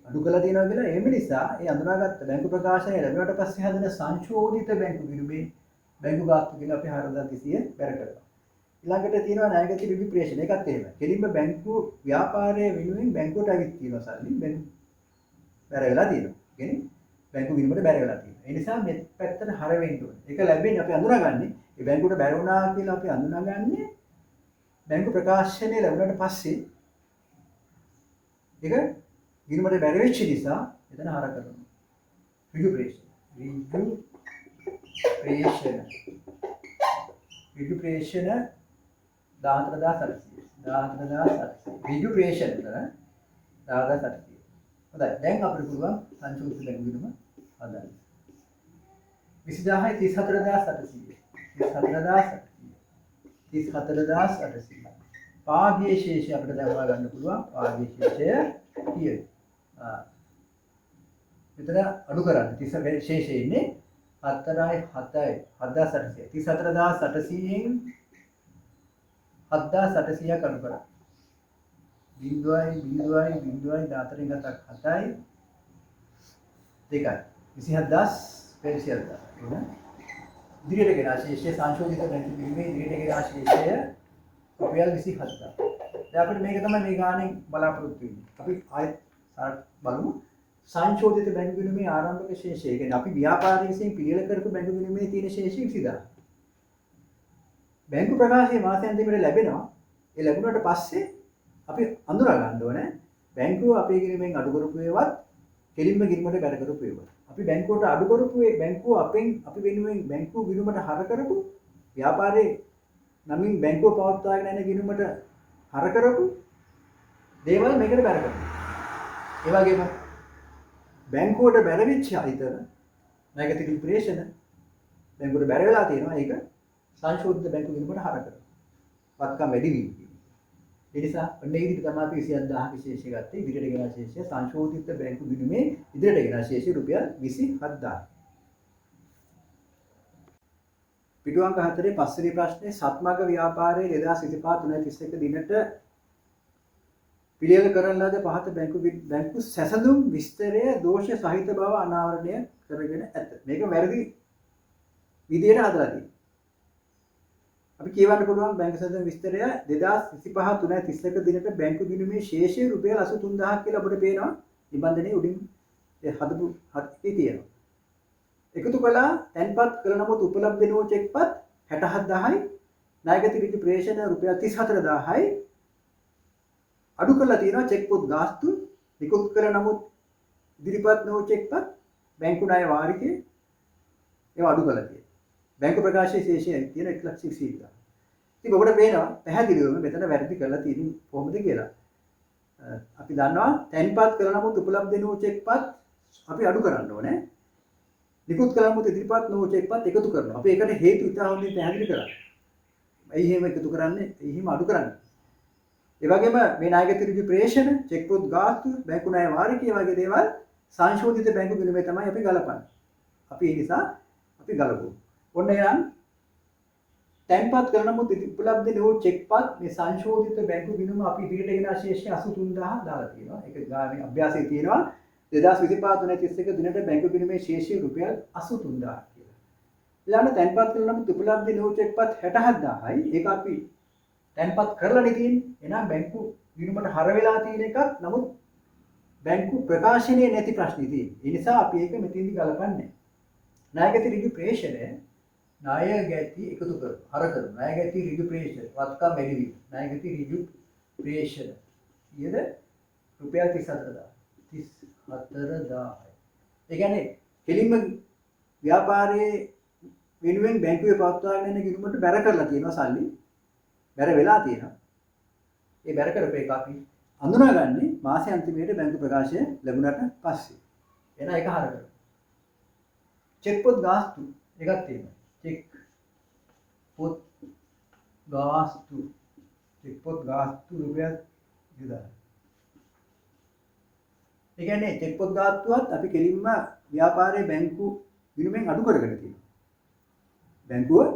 අඩු කරලා තියෙනවා කියලා. ඒ නිසා ඒ අඳුනාගත්ත බැංකු ප්‍රකාශනය ලැබුණාට පස්සේ හදන සංශෝධිත බැංකු ගිණුමේ බැංකු ගාස්තු කියලා අපි 4200 බැර කරනවා. ඊළඟට තියෙනවා ණයගති රිප්‍රේෂන්. ඒකත් එහෙමයි. කෙලින්ම බැංකු ව්‍යාපාරයේ වෙනුවෙන් බැංකුවට ඇවිත් තියෙනවා සල්ලි. බැර වෙලා තියෙනවා. කියන්නේ බැංකු ගිණුමට බැර වෙලා තියෙනවා. ඒ නිසා මේ පැත්තට හර වෙන්න ඕනේ. ඒක ලැබෙන්නේ අපි අඳුනාගන්නේ. මේ බැංකුවට බැර වුණා කියලා අපි අඳුනාගන්නේ බැංකු ප්‍රකාශනය ලැබුණාට පස්සේ ඒක ගිණුමට බැර වෙච්ච නිසා එතන හර කරනවා. රිජුප්‍රේෂන්. රිජුප්‍රේෂන 14700. රිජුප්‍රේෂන් එතන 14700. හොඳයි. දැන් අපිට පුළුවන් සංශෝධිත බැංකු ගිණුම හදන්න. 20000යි 34800. 34800. පාගිය ශේෂය අපිට දැන් හොයාගන්න පුළුවන්. පාගිය ශේෂය කීයද? විතර අඩු කරන්න 30 ශේෂය ඉන්නේ 4යි 7යි 7800. 34800න් 7800ක් අඩු කරා. 0.0.0.14 ගතක් 7යි 2යි 27000 ඉදිරියට ගෙන ශේෂය සංශෝධිත බැංකු ගිණුමේ ඉදිරියට ගෙන ශේෂය රුපියල් 27000. දැන් අපිට මේක තමයි මේ ගාණෙන් බලාපොරොත්තු වෙන්නේ. අපි ආයෙත් බලමු සංශෝධිත බැංකු ගිණුමේ ආරම්භක ශේෂය. ඒ කියන්නේ අපි ව්‍යාපාරික විසින් පිළියෙල කරපු බැංකු ගිණුමේ තියෙන ශේෂය 20000. බැංකු ප්‍රකාශයේ මාසාන්තිමට ලැබෙනවා. ඒ ලැබුණාට පස්සේ අපි අඳුරා ගන්න ඕනේ බැංකුව අපේ ගිණුමෙන් අඩු කරපු ඒවත් කෙලින්ම ගිණුමට බැර කරපු ඒවත්. අපි බැංකුවට අඩු කරපු ඒ බැංකුව අපි වෙනුවෙන් බැංකු ගිණුමට හර කරපු ව්‍යාපාරයේ නමින් බැංකුව පවත්වාගෙන යන ගිණුමට හර කරපු දේවල් මේකට බැර කරනවා. ඒ වගේම බැංකුවට බැර වෙච්ච අතර ණයගති රිප්‍රේෂන බැංකුවට බැර වෙලා තියෙනවා. ඒක සංශෝධිත බැංකු ගිණුමට හර කරනවා. වත්කම් වැඩි වීම. ඒ නිසා ඔන්නේ ඉදිරියට තමයි අපි 27000 විශේෂය ගත්තේ. ඉදිරියට ගෙන ශේෂය සංශෝධිත බැංකු ගිණුමේ ඉදිරියට ගෙන ශේෂය රුපියල් 27000. පිටු අංක 4 පස්වෙනි ප්‍රශ්නේ සත්මග ව්‍යාපාරයේ 2025 දිනට පිළියෙල කරන ලද පහත බැංකු සැසඳුම් විස්තරය දෝෂ සහිත බව අනාවරණය කරගෙන ඇත. මේක වැරදි විදියට හදලා තියෙනවා. අපි කියවන්න පුළුවන් බැංකු සැසඳුම් විස්තරය 2025 දිනට බැංකු ගිණුමේ ශේෂය රුපියල් 83000ක් කියලා අපිට පේනවා. නිබන්ධනයේ උඩින් හදපු හත්කේ තියෙනවා. එකතු කළා තැන්පත් කළ නමුත් උපලබ්ධ නෝ චෙක්පත් 67000යි ණයගති රිජුප්‍රේෂණ රුපියල් 34000යි අඩු කරලා තියෙනවා චෙක් පොත් ගාස්තු නිකුත් කළ නමුත් ඉදිරිපත් නෝ චෙක්පත් බැංකු ණය වාරිකය ඒවා අඩු කරලා තියෙනවා. බැංකු ප්‍රකාශයේ ශේෂය තියෙන 1,20,000. ඉතින් ඔබට පේනවා පැහැදිලිවම මෙතන වැරදි කරලා තියෙන්නේ කොහොමද කියලා. අපි දන්නවා තැන්පත් කළ නමුත් උපලබ්ධ නෝ චෙක්පත් අපි අඩු කරන්න ඕනේ. නිකුත් කළ නමුත් ඉදිරිපත් නෝ චෙක්පත් එකතු කරනවා. අපි ඒකට හේතු ඉතා හොඳින් පැහැදිලි කරා. ඇයි එහෙම එකතු කරන්නේ? එහෙම අඩු කරන්නේ. ඒ වගේම මේ ණයගති රිජුප්‍රේෂණ, චෙක් පොත් ගාස්තු, බැංකු ණය වාරිකය වගේ දේවල් සංශෝධිත බැංකු ගිණුමේ තමයි අපි ගලපන්නේ. අපි ඒ නිසා අපි ගලපුවා. ඔන්න එහෙනම් තැන්පත් කරන නමුත් උපලබ්ධ නොවු චෙක්පත් මේ සංශෝධිත බැංකු ගිණුම අපි ඉදිරියට ගෙන ශේෂය 83000 දාලා තියෙනවා. ඒක ගානේ අභ්‍යාසයේ තියෙනවා 2025 331 දිනට බැංකු ගිණුමේ ශේෂය රුපියල් 83000 කියලා. ඊළඟට තැන්පත් කරන නමුත් උපලබ්ධ නොවු චෙක්පත් 67000යි. ඒක අපි තැන්පත් කරලානේ තියෙන්නේ. එහෙනම් බැංකු ගිණුමට හර වෙලා තියෙන එකක්. නමුත් බැංකු ප්‍රකාශනයේ නැති ප්‍රශ්නේ තියෙන්නේ. ඒ නිසා අපි ඒක මෙතෙන්දි ගලපන්නේ. ණයගැති ඍජු ප්‍රේෂණය ණය ගැති එකතු කර හර කරන ණය ගැති ඍජු ප්‍රේෂණ වත්කම් මෙලිවි ණය ගැති ඍජු ප්‍රේෂණ ඊයද රුපියල් 34000යි. ඒ කියන්නේ කෙලින්ම ව්‍යාපාරයේ වෙනුවෙන් බැංකුවේ පවත්වාගෙන යන ගිණුමට බැර කරලා තියෙනවා සල්ලි. බැර වෙලා තියෙනවා. ඒ බැර කරපු එක අපි අඳුනාගන්නේ මාසයේ අන්තිමේට බැංකු ප්‍රකාශය ලැබුණාට පස්සේ. එන එක හර කරමු. චෙක් පොත් ගාස්තු එකක් තියෙනවා. චෙක් පොත් ගාස්තු රුපියල් 2000. ඒ කියන්නේ චෙක් පොත් ගාස්තුවත් අපි කෙලින්ම ව්‍යාපාරයේ බැංකු ගිණුමෙන් අඩු කරගෙන තියෙනවා. බැංකුව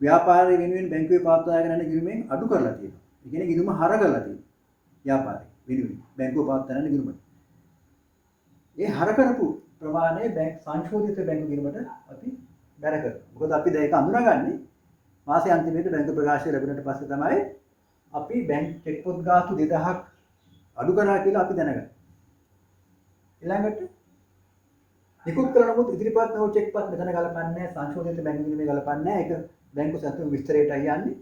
ව්‍යාපාරයේ වෙනුවෙන් බැංකුවේ පවත්වාගෙන යන ගිණුමෙන් අඩු කරලා තියෙනවා. ඒ කියන්නේ ගිණුම හර කරලා තියෙනවා. ව්‍යාපාරයේ වෙනුවෙන් බැංකුව පවත්වාගෙන යන ගිණුමට. ඒ හර කරපු ප්‍රමාණය සංශෝධිත බැංකු ගිණුමට අපි බැර කරනවා. මොකද අපි දැන් ඒක අඳුනගන්නේ මාසයේ අන්තිමේට බැංකු ප්‍රකාශය ලැබුණාට පස්සේ තමයි අපි බැංක් චෙක් පොත් ගාස්තු 2000ක් අඩු කරා කියලා අපි දැනගන්නේ. ඊළඟට නිකුත් කරන නමුත් ඉදිරිපත් නොවු චෙක් පත් මෙතන ගලපන්නේ නැහැ. සංශෝධිත බැංකු ගිණුමේ ගලපන්නේ නැහැ. ඒක බැංකු සතුන් විස්තරයට යන්නේ.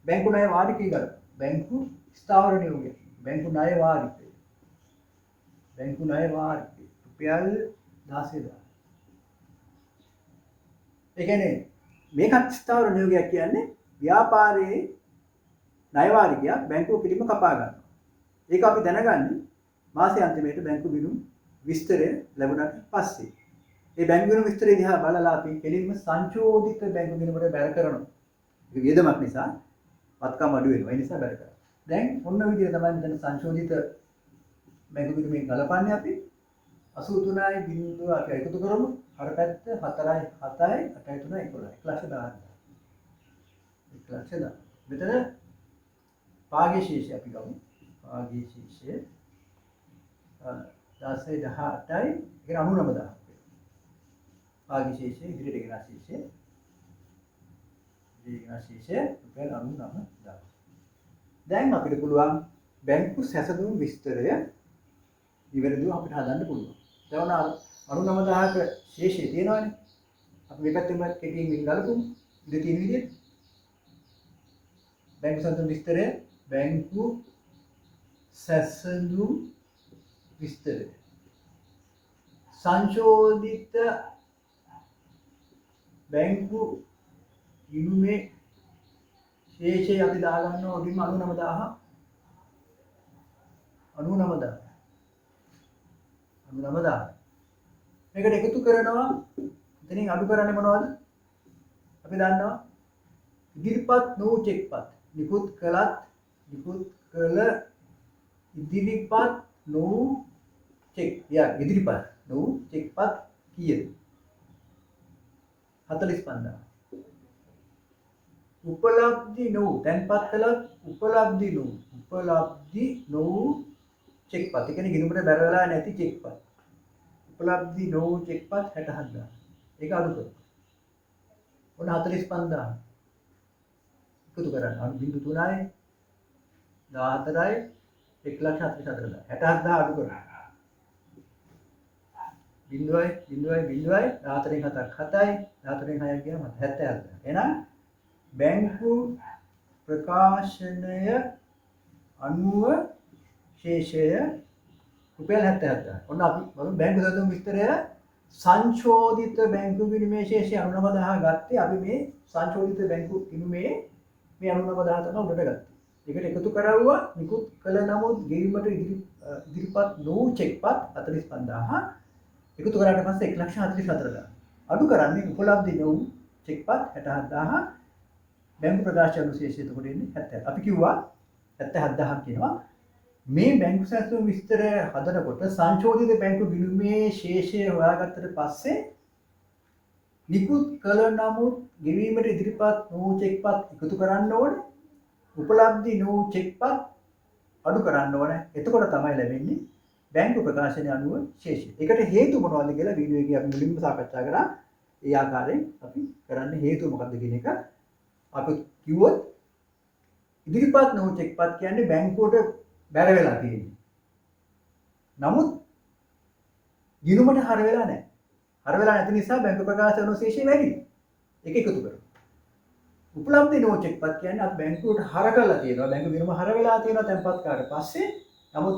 බැංකු ණය වාරිකය ගලප. බැංකු ස්ථාවර නියෝගය. බැංකු ණය වාරිකය. බැංකු ණය වාරිකය. රුපියල් 16000. ඒ කියන්නේ මේකත් ස්ථාවර නියෝගයක් කියන්නේ ව්‍යාපාරයේ ණය වාරිකයක් බැංකුව පිළිම කපා ගන්නවා. ඒක අපි දැනගන්නේ මාසයේ අන්තිමේට බැංකු ගිණුම් විස්තරය ලැබුණාට පස්සේ. මේ බැංකු ගිණුම් විස්තරය දිහා බලලා අපි කෙලින්ම සංශෝධිත බැංකු ගිණුමට බැර කරනවා. ඒක වියදමක් නිසා වත්කම් අඩු වෙනවා. ඒ නිසා බැර කරනවා. දැන් ඔන්න විදිහට තමයි මෙතන සංශෝධිත බැංකු ගිණුමෙන් ගලපන්නේ අපි 83යි බිඳුව අපි එකතු කරමු. අර පැත්ත 4යි 7යි 8යි 3යි 11යි 1,10,000. මෙතන පාගේ ශේෂය අපි ගමු. පාගේ ශේෂය 16 18යි කියන 99,000. පාගේ ශේෂය ඉදිරියට ගෙන ශේෂය රුපියල් 99,000. දැන් අපිට පුළුවන් බැංකු සැසඳුම් විස්තරය ඉවරදීව අපිට හදන්න පුළුවන්. දැන් 99,000ක ශේෂය තියෙනවානේ. අපි මේ පැත්තෙන් කෙටියෙන් ගලපමු. ඉතින් තියෙන විදිහට බැංකු සැසඳුම් විස්තරය බැංකු සැසඳුම් විස්තරය සංශෝධිත බැංකු ගිණුමේ ශේෂය අපි දාගන්නවා ඔඩින්ම 99,000 මේකට එකතු කරනවා. එතනින් අඩු කරන්නේ මොනවද? අපි දන්නවා ඉදිරිපත් නොවු චෙක්පත් නිකුත් කළ ඉදිරිපත් නොවු චෙක් ඉදිරිපත් නොවු චෙක්පත් කීයද? 45,000. උපලබ්ධි නොවු තැන්පත් කළත් උපලබ්ධි නොවු චෙක්පත්. ඒ කියන්නේ ගිණුමට බැර වෙලා නැති චෙක්පත්. උපලබ්ධි නොවු චෙක්පත් 67,000. ඒක අඩු කරනවා. ඔන්න 45,000. එකතු කරන්න. 0.3යි 14යි 1,44,000. 67,000 අඩු කරනවා. 0.0යි 14න් 7ක් 7යි 14න් 6ක් ගියාම 70,000. එහෙනම් බැංකු ප්‍රකාශනය අනුව ශේෂය රුපියල් 77,000. ඔන්න අපි බලමු බැංකු සැසඳුම් විස්තරය සංශෝධිත බැංකු ගිණුමේ ශේෂය 99,000 ගත්තේ අපි මේ සංශෝධිත බැංකු ගිණුමේ මේ 99,000 තමයි උඩට ගත්තේ. ඒකට එකතු කරවුවා නිකුත් කළ නමුත් ගෙවීමට ඉදිරිපත් නොවු චෙක්පත් 45,000 එකතු කරාට පස්සේ 1,44,000. අඩු කරන්නේ උපලබ්ධි නොවු චෙක්පත් 67,000 බැංකු ප්‍රකාශ අනුශේෂය එතකොට එන්නේ 70. අපි කිව්වා 77,000 කියනවා. මේ බැංකු සැසඳුම් විස්තරය හදනකොට සංශෝධිත බැංකු ගිණුමේ ශේෂය හොයාගත්තට පස්සේ නිකුත් කළ නමුත් ගෙවීමට ඉදිරිපත් වූ චෙක්පත් එකතු කරන්න ඕනේ. උපලබ්ධි වූ චෙක්පත් අඩු කරන්න ඕනේ. එතකොට තමයි ලැබෙන්නේ බැංකු ප්‍රකාශනය අනුව ශේෂය. ඒකට හේතු මොනවද කියලා වීඩියෝ එකේ අපි මුලින්ම සාකච්ඡා කරා. ඒ ආකාරයෙන් අපි කරන්න හේතුව මොකක්ද කියන එක අපි කිව්වොත් ඉදිරිපත් වූ චෙක්පත් කියන්නේ බැංකුවට බැර වෙලා තියෙන්නේ. නමුත් ගිණුමට හර වෙලා නැහැ. හර වෙලා නැති නිසා බැංකු ප්‍රකාශන ශේෂය වැඩි. ඒක එකතු කරමු. උපලබ්ධ නෝ චෙක්පත් කියන්නේ අපි බැංකුවට හර කරලා තියෙනවා. බැංකු ගිණුම හර වෙලා තියෙනවා තැන්පත් කාට පස්සේ. නමුත්